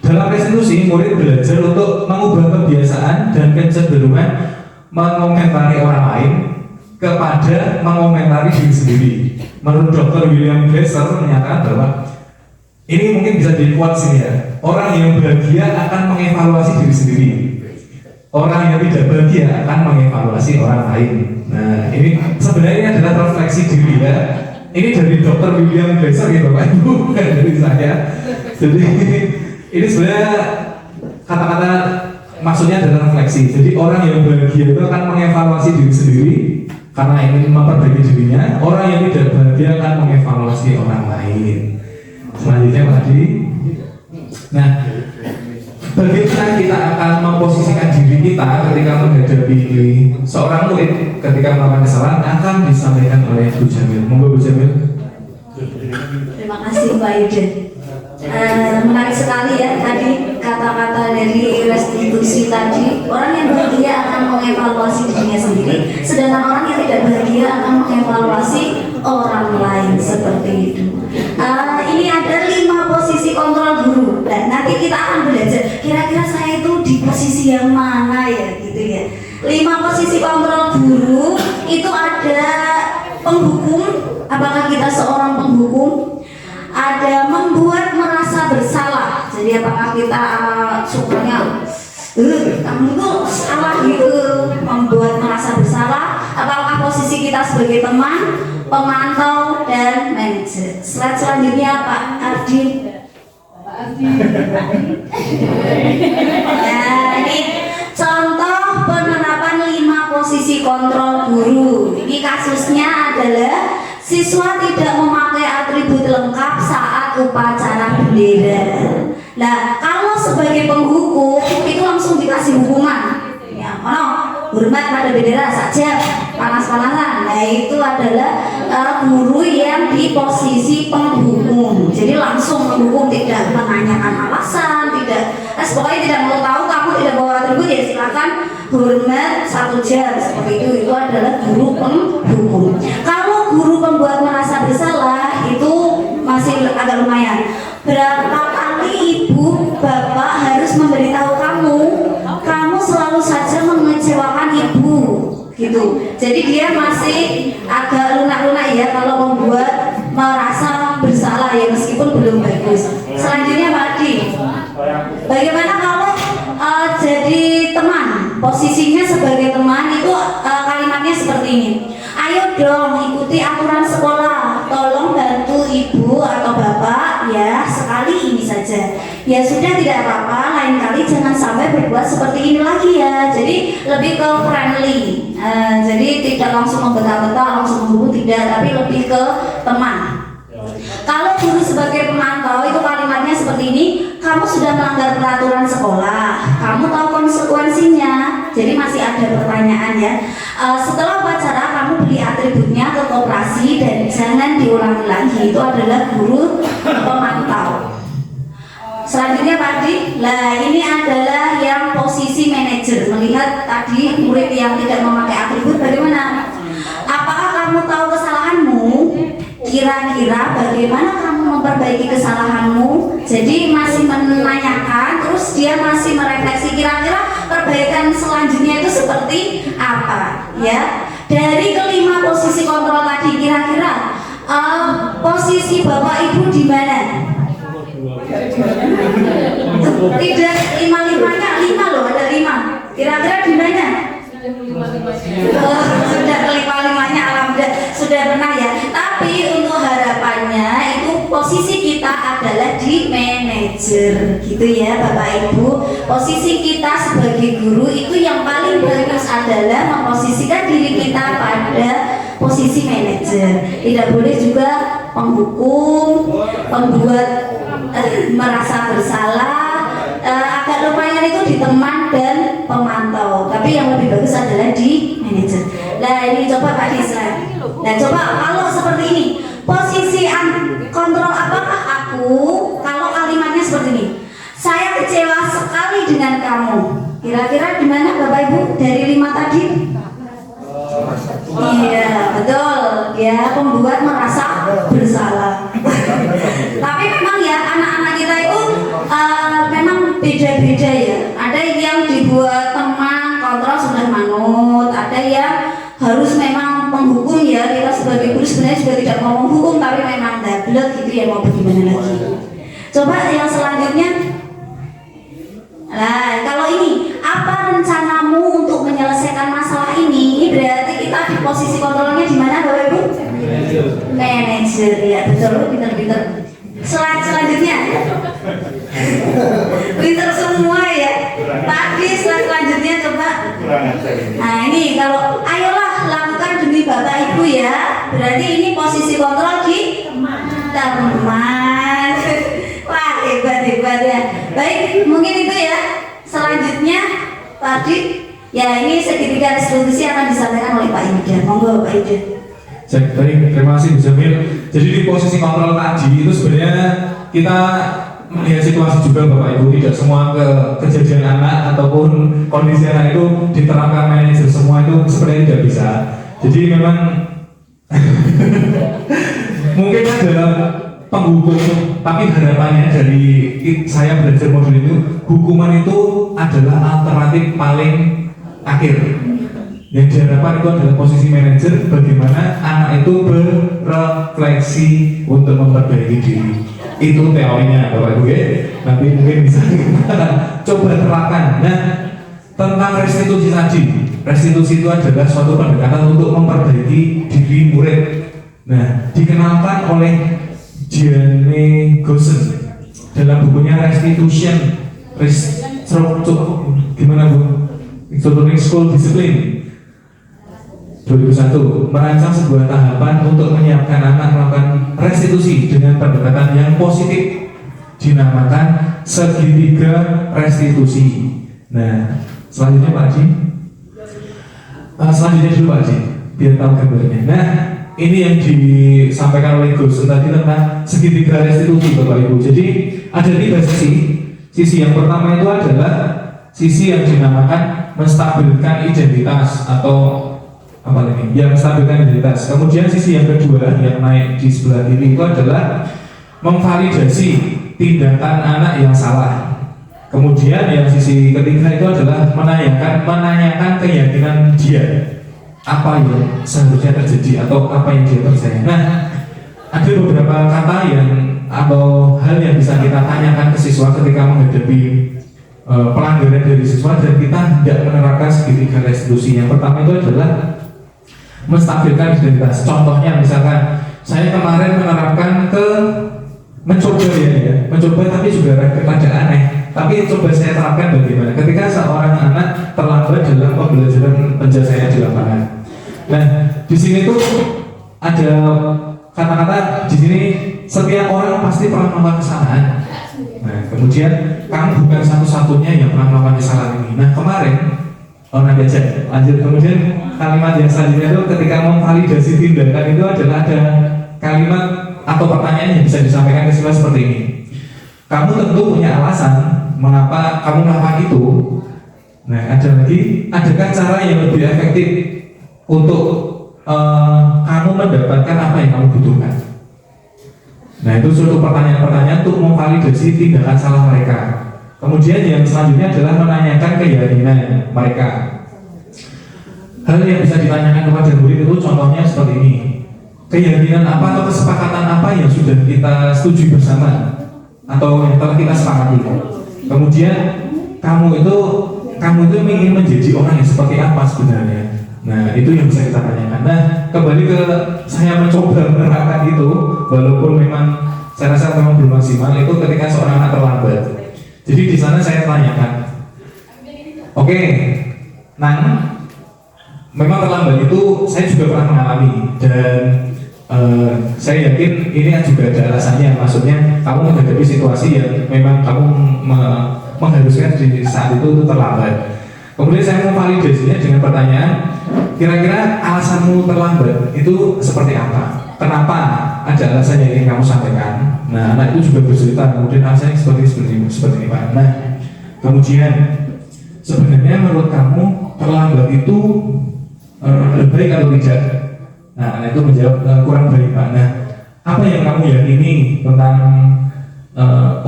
dalam restitusi murid belajar untuk mengubah kebiasaan dan kecenderungan mengomentari orang lain kepada mengomentari diri sendiri. Menurut Dr. William Glasser menyatakan bahwa ini mungkin bisa dikuat sini ya. Orang yang bahagia akan mengevaluasi diri sendiri. Orang yang tidak bahagia akan mengevaluasi orang lain. Nah, ini sebenarnya adalah refleksi diri ya. Ini dari Dr. William Glasser ya Bapak Ibu, bukan dari saya. Jadi ini sebenarnya kata-kata maksudnya adalah refleksi. Jadi orang yang bahagia itu akan mengevaluasi diri sendiri karena ingin memperbaiki dirinya. Orang yang tidak bahagia akan mengevaluasi orang lain. Selanjutnya Pak Hadi. Nah, bagaimana kita akan memposisikan diri kita ketika menghadapi seorang murid ketika melakukan kesalahan akan disampaikan oleh Bu Jamil. Monggo Bu Jamil. Terima kasih Pak Yudin. Menarik sekali ya tadi kata-kata dari restitusi tadi. Orang yang bahagia akan mengevaluasi dirinya sendiri, sedangkan orang yang tidak bahagia akan mengevaluasi orang lain, seperti itu. Ini ada 5 posisi kontrol guru. Dan nanti kita akan belajar kira-kira saya itu di posisi yang mana ya, gitu ya. 5 posisi kontrol guru itu ada penghukum. Apakah kita seorang penghukum? Ada membuat merasa bersalah. Jadi apakah kita sukanya kamu itu salah gitu, membuat merasa bersalah? Apakah posisi kita sebagai teman, pemantau, dan manajer? Slide selanjutnya Pak Ardi. Nah, ini contoh penerapan 5 posisi kontrol guru. Ini kasusnya adalah siswa tidak memakai atribut lengkap saat upacara bendera. Nah, kalau sebagai penghukum itu langsung dikasih hukuman. Ya, hormat pada bendera saja, panas-panasan. Nah, itu adalah guru yang di posisi penghukum. Jadi langsung menghukum, tidak menanyakan alasan, pokoknya tidak mau tahu kamu tidak bawa atribut, ya silakan hormat 1 jam seperti itu. Itu adalah guru penghukum. Kalau guru pembuat merasa bersalah itu masih agak lumayan. Berapa kali ibu bapak harus memberitahu kamu selalu saja mengecewakan ibu, gitu. Jadi dia masih agak lunak-lunak ya kalau membuat merasa bersalah ya, meskipun belum bagus. Selanjutnya Pak Adi, bagaimana kalau jadi teman? Posisinya sebagai teman itu kalimatnya seperti ini. Ayo dong ikuti aturan sekolah, tolong bantu ibu atau bapak ya, sekali ini saja. Ya sudah, tidak apa-apa, lain kali jangan sampai berbuat seperti ini lagi ya. Jadi lebih ke friendly, jadi tidak langsung membentak-bentak, langsung membunuh, tidak, tapi lebih ke teman. Kalau guru sebagai pemantau itu kalimatnya seperti ini. Kamu sudah melanggar peraturan sekolah, kamu tahu konsekuensinya. Jadi masih ada pertanyaan ya. Setelah upacara kamu beli atributnya ke koperasi dan jangan diulangi lagi. Itu adalah guru pemantau. Selanjutnya Pak Adi, nah ini adalah yang posisi manajer. Melihat tadi murid yang tidak memakai atribut, bagaimana? Apakah kamu tahu kesalahanmu? Kira-kira bagaimana kamu memperbaiki kesalahanmu? Jadi masih menanyakan, terus dia masih merefleksi kira-kira perbaikan selanjutnya itu seperti apa ya. Dari ke-5 posisi kontrol tadi, kira-kira posisi bapak ibu di mana? Tidak 5-5-nya, 5 loh, ada 5. Kira-kira di mana? Sudah ke-5-5-nya, alhamdulillah sudah pernah ya. Tapi untuk harapannya itu posisi kita adalah di manajer, gitu ya Bapak Ibu. Posisi kita sebagai guru itu yang paling bagus adalah memposisikan diri kita pada posisi manajer. Tidak boleh juga menghukum, membuat merasa bersalah, agak lumayan itu di teman dan pemantau. Tapi yang lebih bagus adalah di manajer. Nah ini coba Pak Disra. Nah coba kalau seperti ini, posisi kontrol apakah aku kalau kalimatnya seperti ini? Saya kecewa sekali dengan kamu. Kira-kira di mana Bapak Ibu dari 5 tadi? Iya betul ya, pembuat merasa bersalah. Tapi memang ya anak-anak kita itu memang beda-beda ya. Ada yang dibuat teman kontrol sudah manut, ada yang harus memang menghukum ya. Kita sebagai guru sebenarnya juga tidak mau menghukum, tapi memang dablek gitu ya, mau bagaimana lagi. Coba yang selanjutnya. Nah, kalau ini, apa rencanamu untuk menyelesaikan masalah ini? Ini berarti kita di posisi kontrolnya di mana, Bapak Ibu? Manager, ya betul, pinter-pinter. Selanjutnya, pinter semua ya. Tadi selanjutnya coba. Nah ini kalau, ayolah lakukan demi Bapak Ibu ya. Berarti ini posisi kontrol di teman. Wah hebat ya. Baik, mungkin itu ya. Selanjutnya tadi ya ini segitiga restitusi akan disampaikan oleh Pak Ida. Monggo Pak Ida. Baik, terima kasih Bu Jamil. Jadi di posisi kontrol tadi itu sebenarnya kita melihat situasi juga Bapak Ibu, tidak semua kejadian anak ataupun kondisi anak itu diterapkan manajer semua, itu sebenarnya tidak bisa. Jadi memang mungkin ada penghukum, tapi harapannya dari saya belajar modul itu, hukuman itu adalah alternatif paling akhir. Yang diharapkan itu adalah posisi manajer, bagaimana anak itu berefleksi untuk memperbaiki diri. Itu teorinya Bapak Ibu ya. Nanti mungkin bisa kita coba terapkan. Nah, tentang restitusi tadi, restitusi itu adalah suatu pendekatan untuk memperbaiki diri murid. Nah, dikenalkan oleh Jane Gossen dalam bukunya Restitution, gimana Bu? Instructing School Discipline 2001, merancang sebuah tahapan untuk menyiapkan anak melakukan restitusi dengan pendekatan yang positif, dinamakan segitiga restitusi. Nah, selanjutnya Pak Haji. Selanjutnya dulu Pak Haji, biar tahu gambarnya. Nah, ini yang disampaikan oleh Gus tadi tentang segitiga restitusi Bapak Ibu. Jadi ada 3 sisi. Sisi yang pertama itu adalah sisi yang dinamakan menstabilkan identitas atau apa ini? Yang menstabilkan identitas. Kemudian sisi yang kedua yang naik di sebelah kiri itu adalah memvalidasi tindakan anak yang salah. Kemudian yang sisi ketiga itu adalah menanyakan keyakinan dia, apa yang seharusnya terjadi atau apa yang dia percaya. Nah, ada beberapa kata yang atau hal yang bisa kita tanyakan ke siswa ketika menghadapi pelanggaran dari siswa dan kita tidak menerapkan segitiga restitusi. Yang pertama itu adalah menstabilkan identitas. Contohnya misalkan saya kemarin menerapkan mencoba tapi juga rada aneh. Tapi coba saya terapkan bagaimana ketika seorang anak terlambat dalam pembelajaran penyelesaian di lapangan. Nah, di sini tuh ada kata-kata di sini, setiap orang pasti pernah melakukan kesalahan. Nah, kemudian kamu bukan satu-satunya yang pernah melakukan kesalahan ini. Nah, kemarin nanti aja lanjut. Kemudian kalimat yang selanjutnya itu ketika memvalidasi tindakan itu adalah ada kalimat atau pertanyaan yang bisa disampaikan ke siswa seperti ini. Kamu tentu punya alasan mengapa kamu melakukan itu. Nah, ada lagi, adakah cara yang lebih efektif untuk kamu mendapatkan apa yang kamu butuhkan? Nah, itu suatu pertanyaan-pertanyaan untuk memvalidasi tindakan salah mereka. Kemudian yang selanjutnya adalah menanyakan keyakinan mereka. Hal yang bisa ditanyakan kepada murid itu contohnya seperti ini. Keyakinan apa atau kesepakatan apa yang sudah kita setujui bersama atau yang telah kita sepakati. Kemudian kamu itu ingin menjadi orang yang seperti apa sebenarnya. Nah, itu yang bisa kita tanyakan. Nah, kembali ke saya mencoba menerapkan itu, walaupun memang saya rasa memang belum maksimal, itu ketika seorang anak terlambat. Jadi di sana saya tanyakan, oke, Nang, memang terlambat itu saya juga pernah mengalami, dan Saya yakin ini kan juga ada alasannya, maksudnya kamu menghadapi situasi yang memang kamu mengharuskan di saat itu terlambat. Kemudian saya mau validasinya dengan pertanyaan, kira-kira alasanmu terlambat itu seperti apa? Kenapa ada alasan yang ingin kamu sampaikan? Nah, anak itu juga bercerita, kemudian alasannya seperti ini Pak. Nah, kemudian sebenarnya menurut kamu terlambat itu lebih baik atau tidak? Nah, anak itu menjawab kurang baik Pak. Nah, apa yang kamu yakini tentang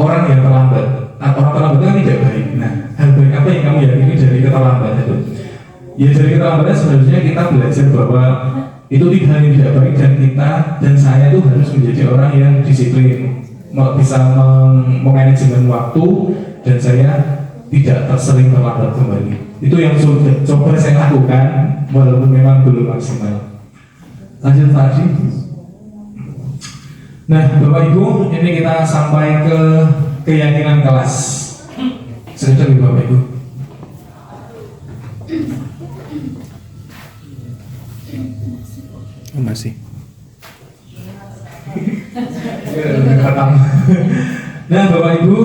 orang yang terlambat? Orang terlambat itu kan tidak baik. Nah, hal baik apa yang kamu yakini dari keterlambatan itu? Ya, dari keterlambatan sebenarnya kita belajar bahwa itu tidak baik, dan kita dan saya itu harus menjadi orang yang disiplin, bisa memanajemen waktu, dan saya tidak tersering terlambat kembali. Itu yang sudah coba saya lakukan walaupun memang belum maksimal. Lanjut Pak Adi. Nah, Bapak Ibu, ini kita sampai ke keyakinan kelas. Sebentar Bapak Ibu. Masih. Nah, Bapak Ibu,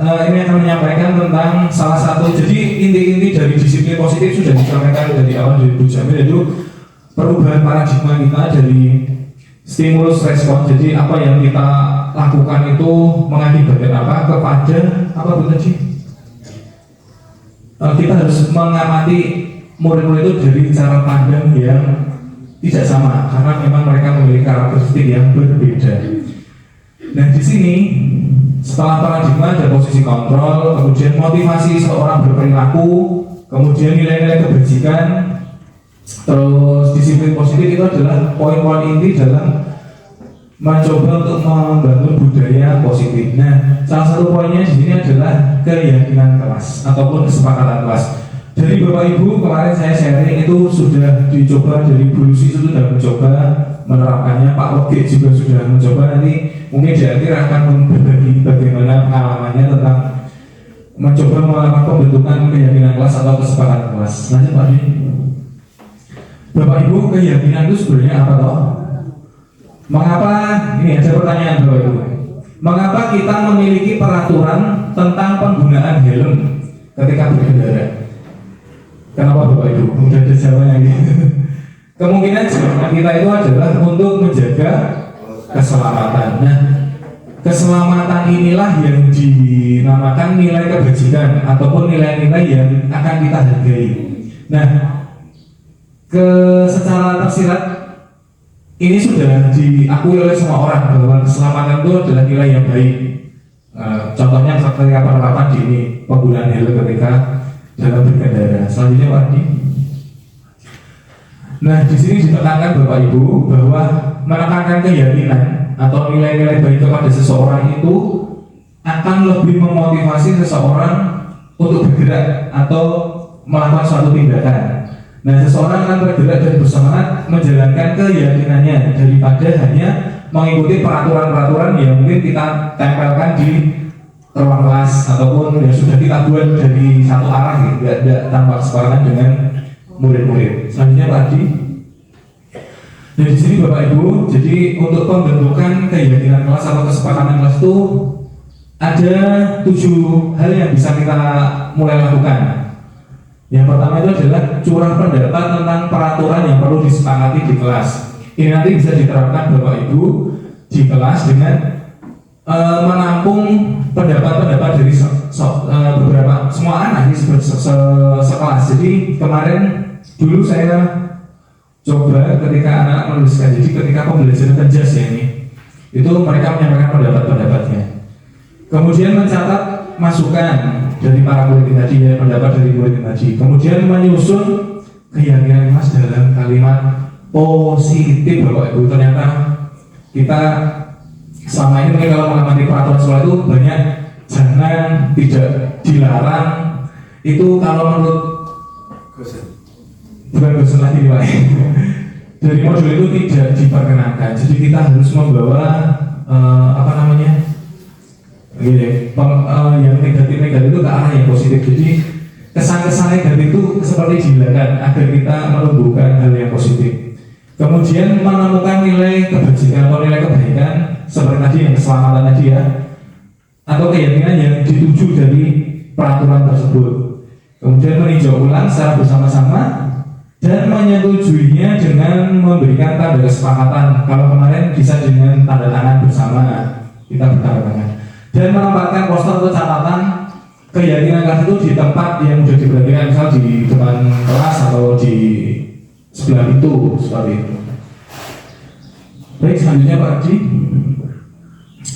ini akan menyampaikan tentang salah satu, jadi inti-inti dari disiplin positif sudah disampaikan dari awal dari Bu Jamil, yaitu perubahan paradigma kita dari stimulus respon. Jadi apa yang kita lakukan itu mengakibatkan apa kepada apa Bu tadi? Kita harus mengamati murid-murid itu dari cara pandang yang tidak sama, karena memang mereka memiliki karakteristik yang berbeda. Nah, di sini setelah paradigma ada posisi kontrol, kemudian motivasi seorang berperilaku, kemudian nilai-nilai kebajikan, terus disiplin positif. Itu adalah poin-poin inti dalam mencoba untuk membangun budaya positif. Nah, salah satu poinnya di sini adalah keyakinan kelas ataupun kesepakatan kelas. Dari Bapak Ibu kemarin saya sharing itu sudah dicoba, dari Bu Lucy sudah mencoba menerapkannya, Pak Wage juga sudah mencoba. Nanti mungkin di akhir akan berbagi bagaimana pengalamannya tentang mencoba melakukan pembentukan keyakinan kelas atau kesepakatan kelas. Lanjut Pak Di. Bapak Ibu, keyakinan itu sebenarnya apa toh? Mengapa, ini ada pertanyaan Bapak Ibu, mengapa kita memiliki peraturan tentang penggunaan helm ketika berkendara? Kenapa Bapak Ibu? Mudah ada jawabannya. Kemungkinan jawaban kita itu adalah untuk menjaga keselamatan. Nah, keselamatan inilah yang dinamakan nilai kebajikan ataupun nilai-nilai yang akan kita hargai. Nah, secara tersirat ini sudah diakui oleh semua orang bahwa keselamatan itu adalah nilai yang baik. Contohnya ketika penerapan di ini penggunaan helm ketika dalam berkendara. Selanjutnya Pak Adi. Nah, di sini ditekankan Bapak Ibu bahwa menekankan keyakinan atau nilai-nilai baik kepada seseorang itu akan lebih memotivasi seseorang untuk bergerak atau melakukan suatu tindakan. Nah, seseorang akan bergerak dan bersemangat menjalankan keyakinannya daripada hanya mengikuti peraturan-peraturan yang mungkin kita tempelkan di ruang kelas ataupun yang sudah kita buat dari satu arah gitu, tidak tanpa kesepakatan dengan murid-murid. Selanjutnya Pak Adi. Nah, di sini Bapak Ibu, jadi untuk pembentukan keyakinan kelas atau kesepakatan kelas itu ada 7 hal yang bisa kita mulai lakukan. Yang pertama itu adalah curah pendapat tentang peraturan yang perlu disepakati di kelas. Ini nanti bisa diterapkan Bapak Ibu di kelas dengan menampung pendapat-pendapat dari beberapa semua anak di sekelas. Jadi kemarin dulu saya coba ketika anak menuliskan, jadi ketika pembelajaran kejas ya ini, itu mereka menyampaikan pendapat-pendapatnya. Kemudian mencatat masukan dari para murid tadi, ya, pendapat dari murid tadi. Kemudian menyusun keyakinan mas dalam kalimat positif Bapak Ibu. Ternyata kita selama ini mungkin kalau mengamati peraturan sekolah itu banyak jangan, tidak, dilarang. Itu kalau menurut bukan dosen lagi Pak, dari modul itu tidak diperkenankan. Jadi kita harus membawa apa namanya yang negatif-negatif itu ke arah yang positif. Jadi kesan-kesan negatif itu seperti dihilangkan agar kita menumbuhkan hal yang positif. Kemudian menemukan nilai kebajikan atau nilai kebaikan seperti tadi yang keselamatan tadi ya, atau keyakinan yang dituju dari peraturan tersebut. Kemudian meninjau ulang secara bersama-sama dan menyetujuinya dengan memberikan tanda kesepakatan. Kalau kemarin bisa dengan tanda tangan bersama, kita bertanda tangan. Dan menempatkan poster atau catatan keyakinan kelas itu di tempat yang sudah diperhatikan, misal di depan kelas atau di sebelah itu, seperti itu. Baik, selanjutnya Pak Haji.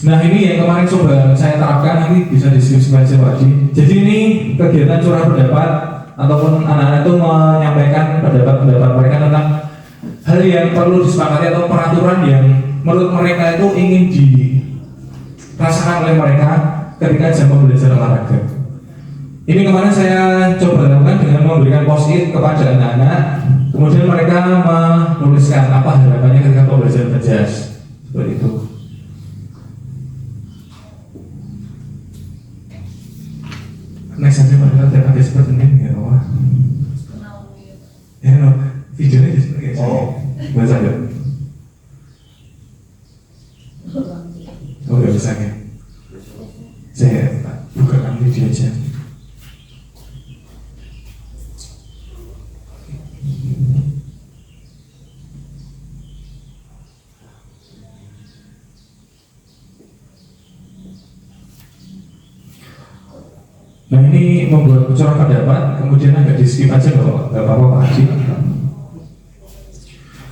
Nah, ini yang kemarin coba saya terapkan, nanti bisa diskusi aja Pak Haji. Jadi ini kegiatan curah pendapat ataupun anak-anak itu menyampaikan pendapat-pendapat mereka tentang hal yang perlu disepakati atau peraturan yang menurut mereka itu ingin dirasakan oleh mereka ketika jam pembelajaran olahraga. Ini kemarin saya coba lakukan dengan memberikan post-it kepada anak-anak. Kemudian mereka menuliskan apa harapannya ketika pembelajaran berjas, seperti itu. Next aja Pak, kita ada seperti ini ya Pak. Ya no, videonya di sini. Oh, bahasa aja. Oh nggak bisa ya. Saya bukakan video aja. Nah ini membuat curah pendapat, kemudian agak di skip aja loh, nggak apa-apa Pak Haji.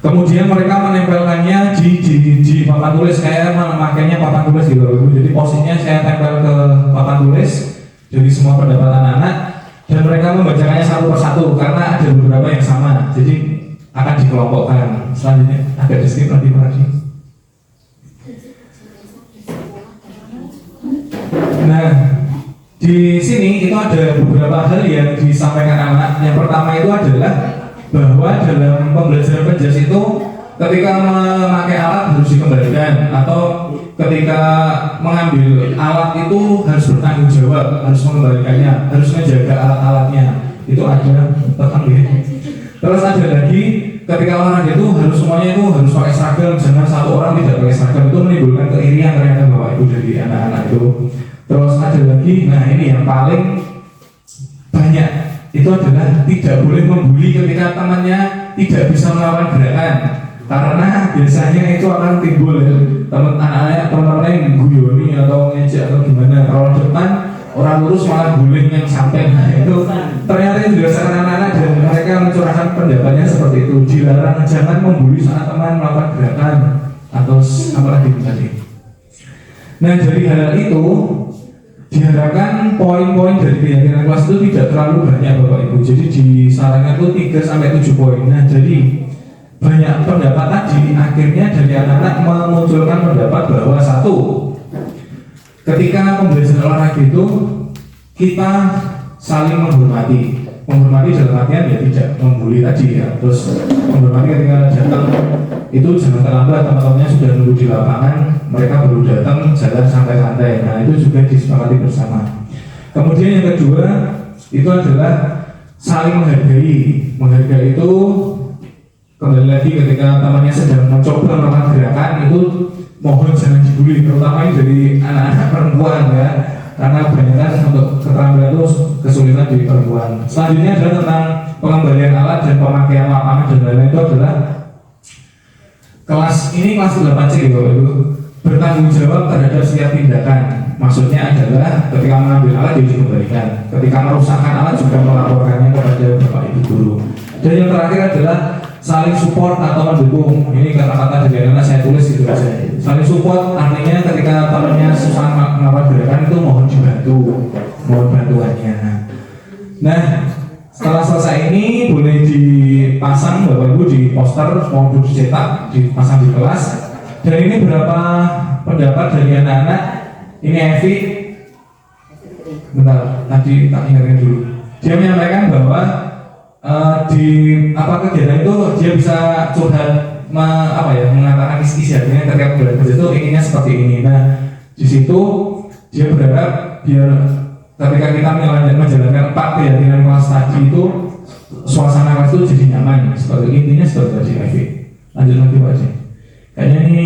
Kemudian mereka menempelkannya di papan tulis. Saya memakainya papan tulis gitu loh. Jadi posisinya saya tempel ke papan tulis dari semua pendapat anak-anak dan mereka membacakannya satu persatu karena ada beberapa yang sama. Jadi akan dikelompokkan. Selanjutnya agak di skip nanti Pak Haji. Nah, di sini itu ada beberapa hal yang disampaikan anak. Yang pertama itu adalah bahwa dalam pembelajaran berjas itu ketika memakai alat harus dikembalikan, atau ketika mengambil alat itu harus bertanggung jawab, harus mengembalikannya, harus menjaga alat-alatnya. Itu ada tentang ini. Terus ada lagi ketika olahraga itu harus semuanya itu harus pakai seragam, jangan satu orang tidak pakai seragam, itu menimbulkan keirian ternyata Bapak Ibu dari anak-anak itu. Terus ada lagi, nah ini yang paling banyak, itu adalah tidak boleh membuli ketika temannya tidak bisa melakukan gerakan, karena biasanya itu akan timbul teman-teman yang guyoni atau ngejek atau gimana. Kalau depan orang lurus malah bullying yang sampai, nah itu ternyata itu dirasakan anak-anak dan mereka mencurahkan pendapatnya seperti itu. Dilarang, jangan membuli saat teman melakukan gerakan atau apalagi tadi. Nah dari hal itu diharapkan poin-poin dari keyakinan kelas itu tidak terlalu banyak Bapak Ibu. Jadi disarankan itu 3-7 poin. Nah jadi banyak pendapat tadi akhirnya dari anak-anak memunculkan pendapat bahwa satu, ketika pembelajaran olahraga itu kita saling menghormati. Menghormati dalam artian ya tidak membuli tadi ya. Terus menghormati ketika datang itu jangan terlambat, teman-temannya sudah nunggu di lapangan, mereka baru datang, jalan santai-santai. Nah itu juga disepakati bersama. Kemudian yang kedua itu adalah saling menghargai. Menghargai itu kembali lagi ketika temannya sedang mencoba melakukan gerakan itu mohon jangan dibully, terutama dari anak-anak perempuan ya, karena kebanyakan untuk keterampilan itu kesulitan di perempuan. Selanjutnya adalah tentang pengembalian alat dan pemakaian lapangan dan lain-lain. Itu adalah kelas 8C gitu, itu bertanggung jawab terhadap setiap tindakan. Maksudnya adalah ketika mengambil alat dia dikembalikan, ketika merusakkan alat juga melaporkannya kepada Bapak Ibu guru. Dan yang terakhir adalah saling support atau mendukung. Ini kata-kata dari anak saya tulis gitu aja. Saling support artinya ketika temannya susah melakukan gerakan itu mohon dibantu, mohon bantuannya. Nah, setelah selesai ini boleh dipasang Bapak Ibu di poster maupun dicetak, dipasang di kelas. Dan ini beberapa pendapat dari anak-anak. Ini Evi, bentar, tadi tak ingatkan dulu. Dia menyampaikan bahwa di kegiatan itu dia bisa curhat mengatakan isi hatinya ketika belajar itu inginnya seperti ini. Nah di situ dia berharap biar ketika kita menjalankan 4 keyakinan kelas tadi itu suasana kelas itu jadi nyaman. Seperti intinya seperti tadi Evi. Lanjut lagi Pak Haji. Kayaknya ini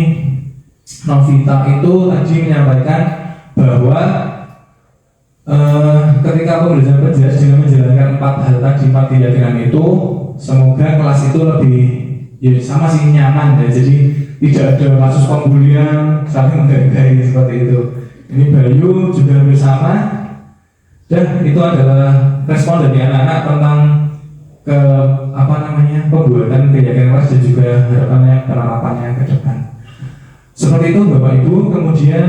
Novita itu tadi menyampaikan bahwa ketika pembelajaran berjelas dengan menjalankan 4 hal tadi, 4 keyakinan itu, semoga kelas itu lebih ya sama sih nyaman ya. Jadi tidak ada kasus pembulian, saling menghargai seperti itu. Ini Bayu juga hampir sama. Dan itu adalah respon dari anak-anak tentang pembuatan keyakinan kelas dan juga harapannya penerapannya ke depan. Seperti itu Bapak Ibu. Kemudian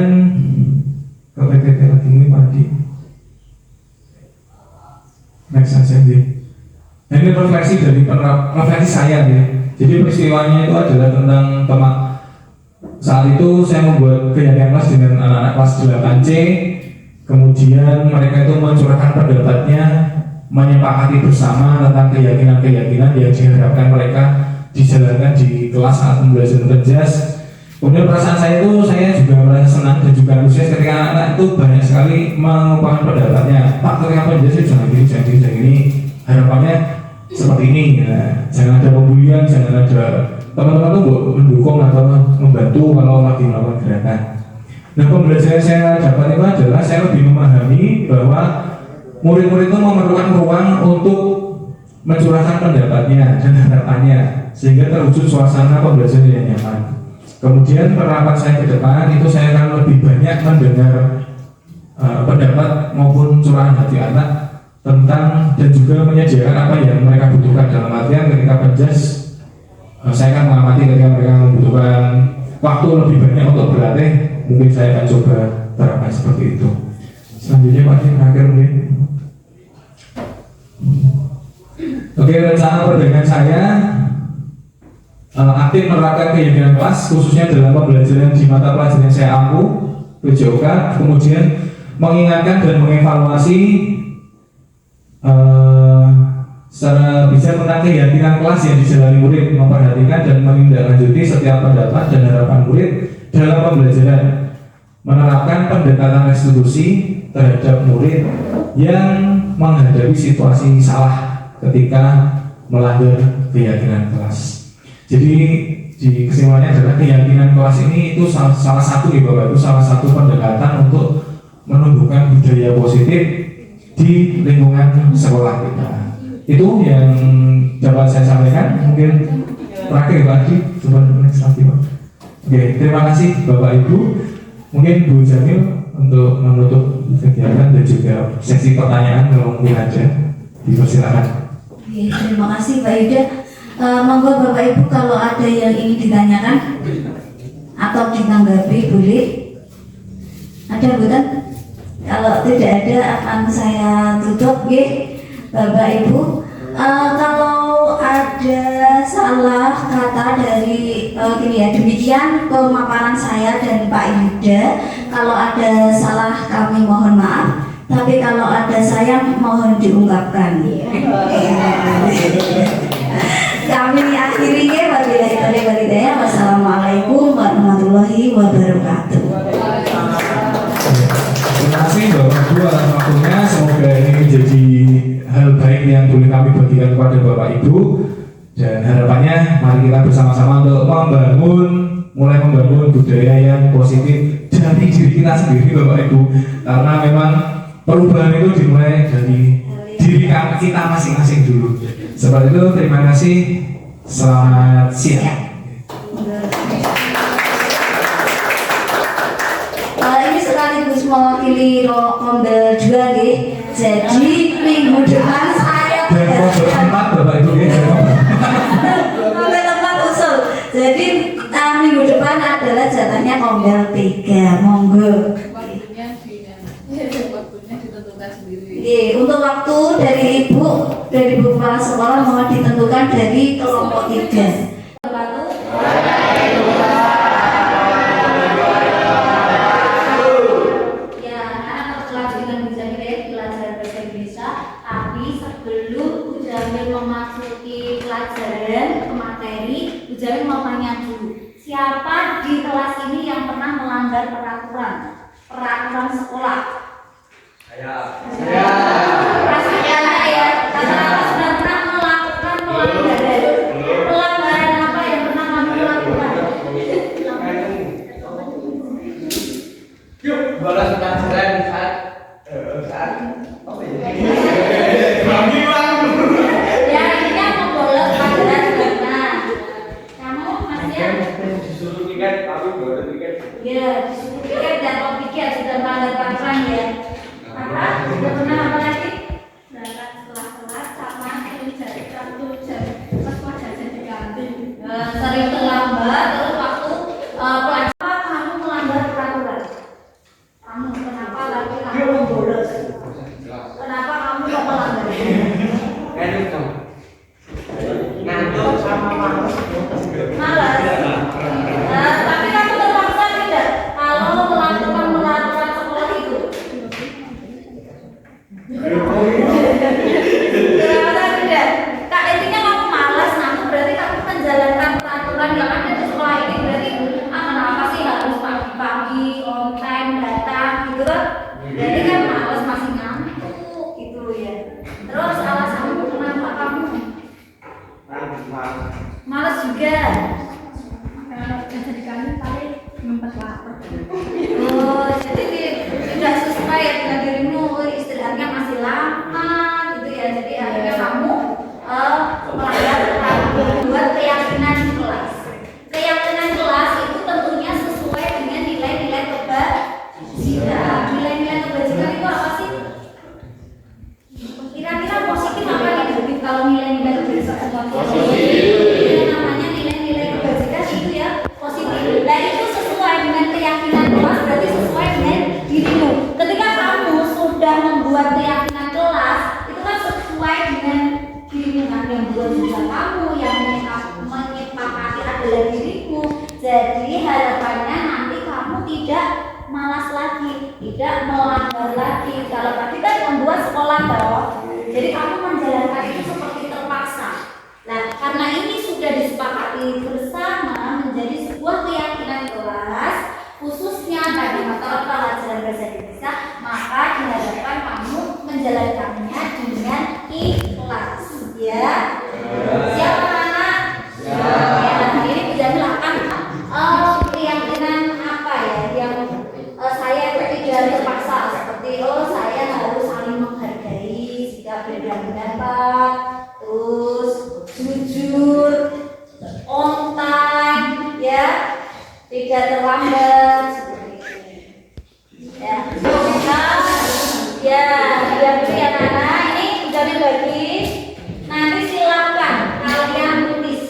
ke PPT lagi ini pagi. Next saja nih. Nah, ini refleksi dari refleksi saya ya. Jadi peristiwanya itu adalah tentang saat itu saya membuat keyakinan kelas dengan anak-anak kelas 8C. Kemudian mereka itu mencurahkan pendapatnya, menyepakati bersama tentang keyakinan-keyakinan yang diharapkan mereka dijalankan di kelas saat pembelajaran berjas. Kemudian perasaan saya itu, saya juga merasa senang dan juga antusias ketika anak-anak itu banyak sekali mengungkapkan pendapatnya. Pak, ketika penjelasan jangan gini, harapannya seperti ini ya. Jangan ada pembulian, jangan ada teman-teman tuh mendukung atau membantu kalau lagi melakukan gerakan. Nah, pembelajaran saya dapat itu adalah saya lebih memahami bahwa murid-murid itu memerlukan ruang untuk mencurahkan pendapatnya dan harapannya sehingga terwujud suasana pembelajaran yang nyaman. Kemudian penerapan saya ke depan itu saya akan lebih banyak mendengar pendapat maupun curahan hati anak tentang dan juga menyediakan apa yang mereka butuhkan. Dalam artian ketika penjas saya akan mengamati ketika mereka membutuhkan waktu lebih banyak untuk berlatih, mungkin saya akan coba terapkan seperti itu. Selanjutnya Pak Haji, terakhir mungkin. Oke, rencana perdagangan saya aktif menerapkan keyakinan kelas khususnya dalam pembelajaran di mata pelajaran yang saya ampu PJOK, kemudian mengingatkan dan mengevaluasi secara bijak tentang keyakinan kelas yang dijalani murid, memperhatikan dan menindaklanjuti setiap pendapat dan harapan murid dalam pembelajaran, menerapkan pendekatan restitusi terhadap murid yang menghadapi situasi salah ketika melanggar keyakinan kelas. Jadi di kesimpulannya adalah keyakinan kelas ini itu salah satu ya Bapak, itu salah satu pendekatan untuk menumbuhkan budaya positif di lingkungan sekolah kita. Itu yang dapat saya sampaikan. Mungkin terakhir lagi, coba next lagi Pak. Oke, terima kasih Bapak Ibu. Mungkin Bu Jamil untuk menutup kegiatan dan juga sesi pertanyaan kalau mungkin ada, dipersilakan. Oke, terima kasih Pak Yuda. Monggo Bapak Ibu kalau ada yang ingin ditanyakan atau ditanggapi boleh. Ada bukan? Kalau tidak ada akan saya tutup ya Bapak Ibu. Kalau ada salah kata dari demikian pemaparan saya dan Pak Yuda. Kalau ada salah kami mohon maaf. Tapi kalau ada sayang mohon diungkapkan. Kami akhirinya wabillahi taufiq. Wassalamualaikum warahmatullahi wabarakatuh. Terima kasih Bapak Ibu atas waktunya. Semoga ini menjadi hal baik yang boleh kami bagikan kepada Bapak Ibu. Dan harapannya mari kita bersama-sama untuk mulai membangun budaya yang positif dari diri kita sendiri Bapak Ibu. Karena memang perubahan itu dimulai dari diri kita masing-masing dulu. Seperti itu, terima kasih. Selamat siang. Ini sekaligus mewakili Kombel 2 nih. Jadi minggu depan saya Dan Kombel 4 Bapak Ibu Kombel 4 usul. Jadi minggu depan adalah jatahnya Kombel 3. Monggo. Untuk waktu dari ibu kepala sekolah mohon ditentukan dari kelompok 3. Ya, setelah dengan Mujamil belajar bahasa Indonesia, tapi sebelum Mujamil memasuki pelajaran ke materi, Mujamil mau tanya dulu, siapa di kelas ini yang pernah melanggar peraturan sekolah? Pastinya ya, karena sudah pernah melakukan pelanggaran apa yang pernah kamu bolos pelajaran saat apa ya? Ya, intinya mau bolos pelajaran sebentar. Kamu masnya? Disuruh tiket, tapi bolos tiket. Ya, disuruh tiket dan mau pikir sudah melanggar peraturan ya. Apa? Sudah pernah apa lagi? berangkat setelah kelas sama sering jadi waktu jam pas mau jajan di kantin. Sering terlambat, terus waktu pelajaran kamu melanggar peraturan. Kamu kenapa lagi kamu bolos? Kenapa kamu kok melanggar? Ngantuk sama malas. Malas. Tapi kamu terpaksa tidak kalau melakukan peraturan sekolah itu. Terpaksa tidak. Kak, intinya kamu malas, namun berarti kamu menjalankan peraturan yang ada di sekolah ini. Berarti kenapa sih harus pagi-pagi on time datang gitu kan? Berarti kan malas, masih ngantuk gitu ya. Terus alasanmu kenapa kamu malas juga? Kalau jajan di kantin paling ngumpet lapar. Oh, jadi tidak sesuai dengan dirimu, istirahatnya masih lama gitu ya. Jadi akhirnya kamu melanggar peraturan. Buat keyakinan kelas. Keyakinan kelas itu tentunya sesuai dengan nilai-nilai kebajikan. Nilai-nilai kebajikan itu apa sih? Kira-kira positif apa negatif kalau nilai-nilai kebajikan? Positif. Namanya nilai-nilai kebajikan itu ya positif. Dan itu sesuai dengan keyakinan kelas, berarti sesuai dengan dirimu. Ketika kamu sudah membuat keyakinan kelas, itu kan sesuai dengan dirimu. Kan yang buat juga kamu, yang menyepakati adalah dirimu. Jadi harapannya nanti kamu tidak malas lagi, tidak melanggar lagi. Kalau tadi kan membuat sekolah toh, jadi kamu menjalankan itu seperti terpaksa. Nah, karena ini sudah disepakati bersama menjadi sebuah keyakinan kelas, khususnya pada mata pelajaran bahasa Indonesia, maka diharapkan kamu menjalankannya dengan ikhlas. Ya, siapa anak? Ya, ini dijelaskan keyakinan apa ya yang saya tidak terpaksa seperti saya harus saling menghargai jika berbeda pendapat, terus jujur, on time, ya, tidak terlambat seperti itu. Ya, ya, beri anak-anak ini sudah dibagi. Nanti silakan kalian tulis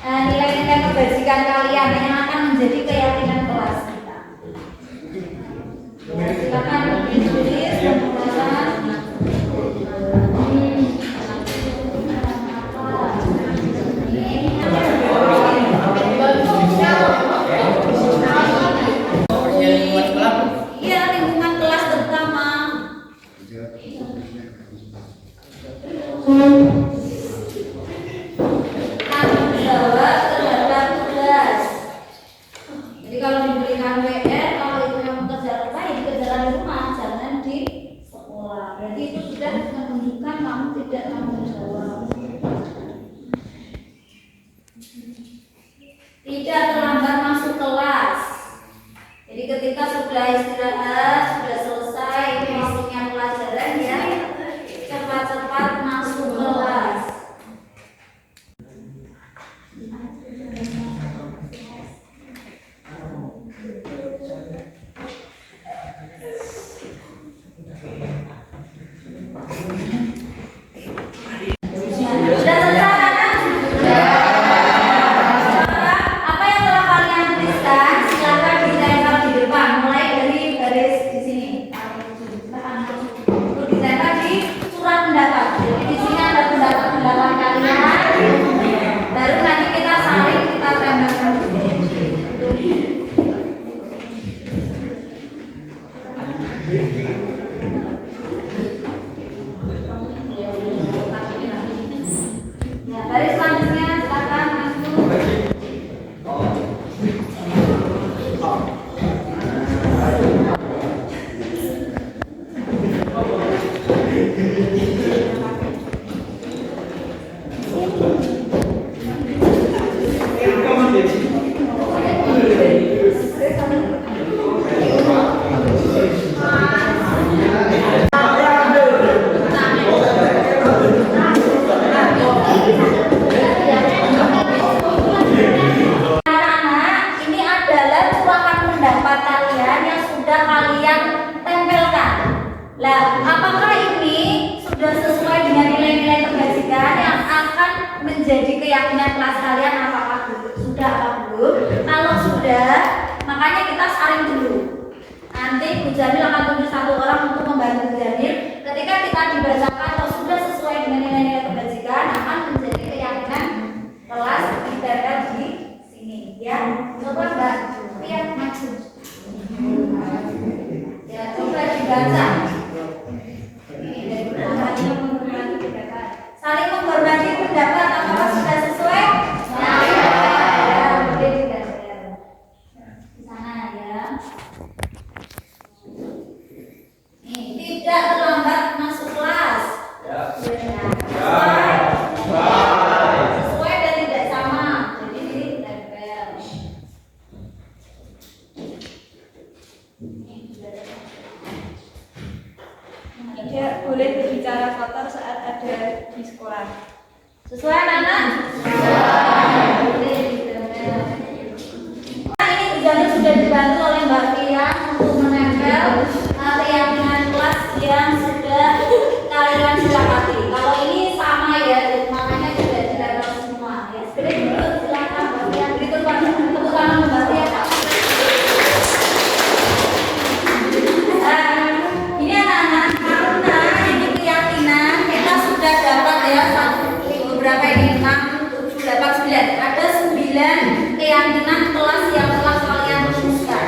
nilai-nilai kebajikan kalian yang akan menjadi keyakinan kelas kita. Ya, silakan ditulis teman-teman. Iya, lingkungan kelas terutama. Tanggung jawab terhadap tugas. Jadi kalau diberikan PR, kalau itu yang kerja rumah, ya dikerjakan di rumah, jangan di sekolah. Berarti itu sudah menunjukkan kamu tidak tanggung jawab. Tidak terlambat masuk kelas. Jadi ketika sudah istirahat, sudah selesai waktunya pelajaran ya, cepat-cepat masuk kelas. Sudah selesai kan? Apa yang telah kalian tuliskan? Silakan ditempel di depan, mulai dari garis di sini. Untuk ditempel di surat pendapat. Jadi di sini ada pendapat kalian. Baru nanti kita saling kita tempelkan. Ya, baris selanjutnya silakan masuk. sudah kalian tempelkan. Lah, apakah ini sudah sesuai dengan nilai-nilai kebajikan yang akan menjadi keyakinan kelas kalian? Apakah sudah apa belum? Kalau sudah, makanya kita saring dulu. Nanti Bu Jamil akan tunjuk satu orang untuk membantu Bu Jamil. Ketika kita dibacakan kalau sudah sesuai dengan nilai-nilai kebajikan, akan menjadi keyakinan kelas ditempel di sini. Ya, coba Mbak lihat maksud. Ya, coba dibaca. Saling menghormati pendapat apakah sudah sesuai? Ya, boleh ditempel di sana ya. Tidak terlambat masuk kelas. Sesuai dan tidak sama. Jadi ditempel. Tidak boleh berbicara kotor saat ada di sekolah. Sesuai anak-anak? Boleh ditempel. Ini tujuannya sudah dibantu oleh Mbak Tian untuk menempel keyakinan kelas yang sudah kalian sepakati. Kalau ini sama ya, makanya sudah ditempel semua. Ya, sebenarnya dulu silakan Mbak Tian. Beri tepuk tangan Mbak Tian. Ini anak-anak, karena ini keyakinan kita sudah dapat ya beberapa ini 6, 7, 8, 9. Ada 9 keyakinan kelas yang telah kalian rumuskan.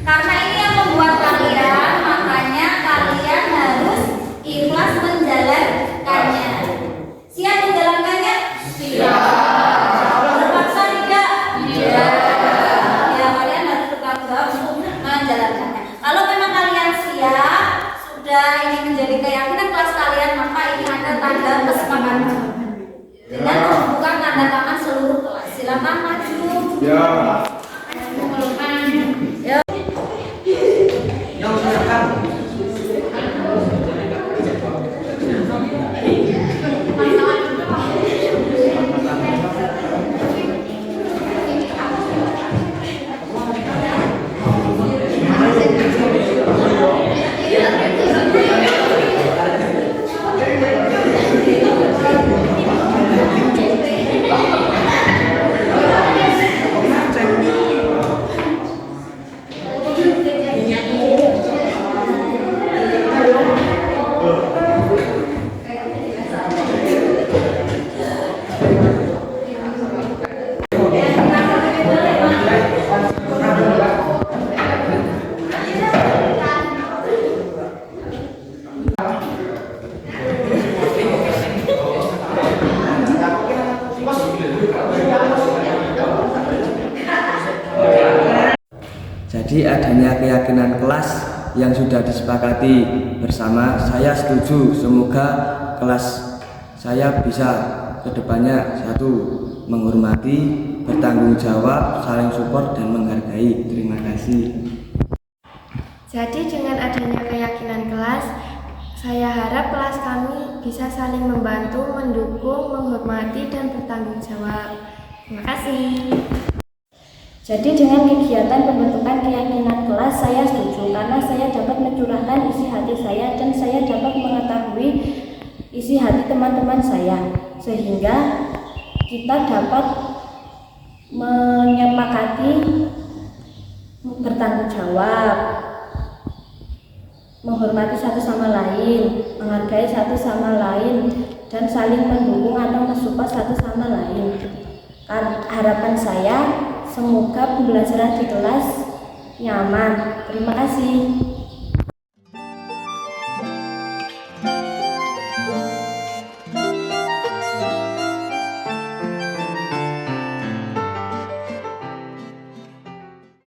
Karena ini yang membuat kalian, makanya kalian harus ikhlas menjalankannya. Siap menjalankannya? Siap. Terpaksa tidak? Tidak. Ya, kalian harus bertanggung jawab untuk menjalankannya. Kalau memang kalian siap, sudah ini menjadi keyakinan kelas kalian, maka ini ada tanda kesepakatan dengan membuka tanda tangan seluruh kelas. Silakan maju. Ya. Jadi adanya keyakinan kelas yang sudah disepakati bersama, saya setuju. Semoga kelas saya bisa kedepannya satu, menghormati, bertanggung jawab, saling support dan menghargai. Terima kasih. Jadi dengan adanya keyakinan kelas, saya harap kelas kami bisa saling membantu, mendukung, menghormati dan bertanggung jawab. Terima kasih. Jadi dengan kegiatan pembentukan keyakinan kelas saya setuju karena saya dapat mencurahkan isi hati saya dan saya dapat mengetahui isi hati teman-teman saya sehingga kita dapat menyepakati bertanggung jawab, menghormati satu sama lain, menghargai satu sama lain dan saling mendukung atau mensupport satu sama lain. Harapan saya semoga pembelajaran di kelas nyaman. Terima kasih.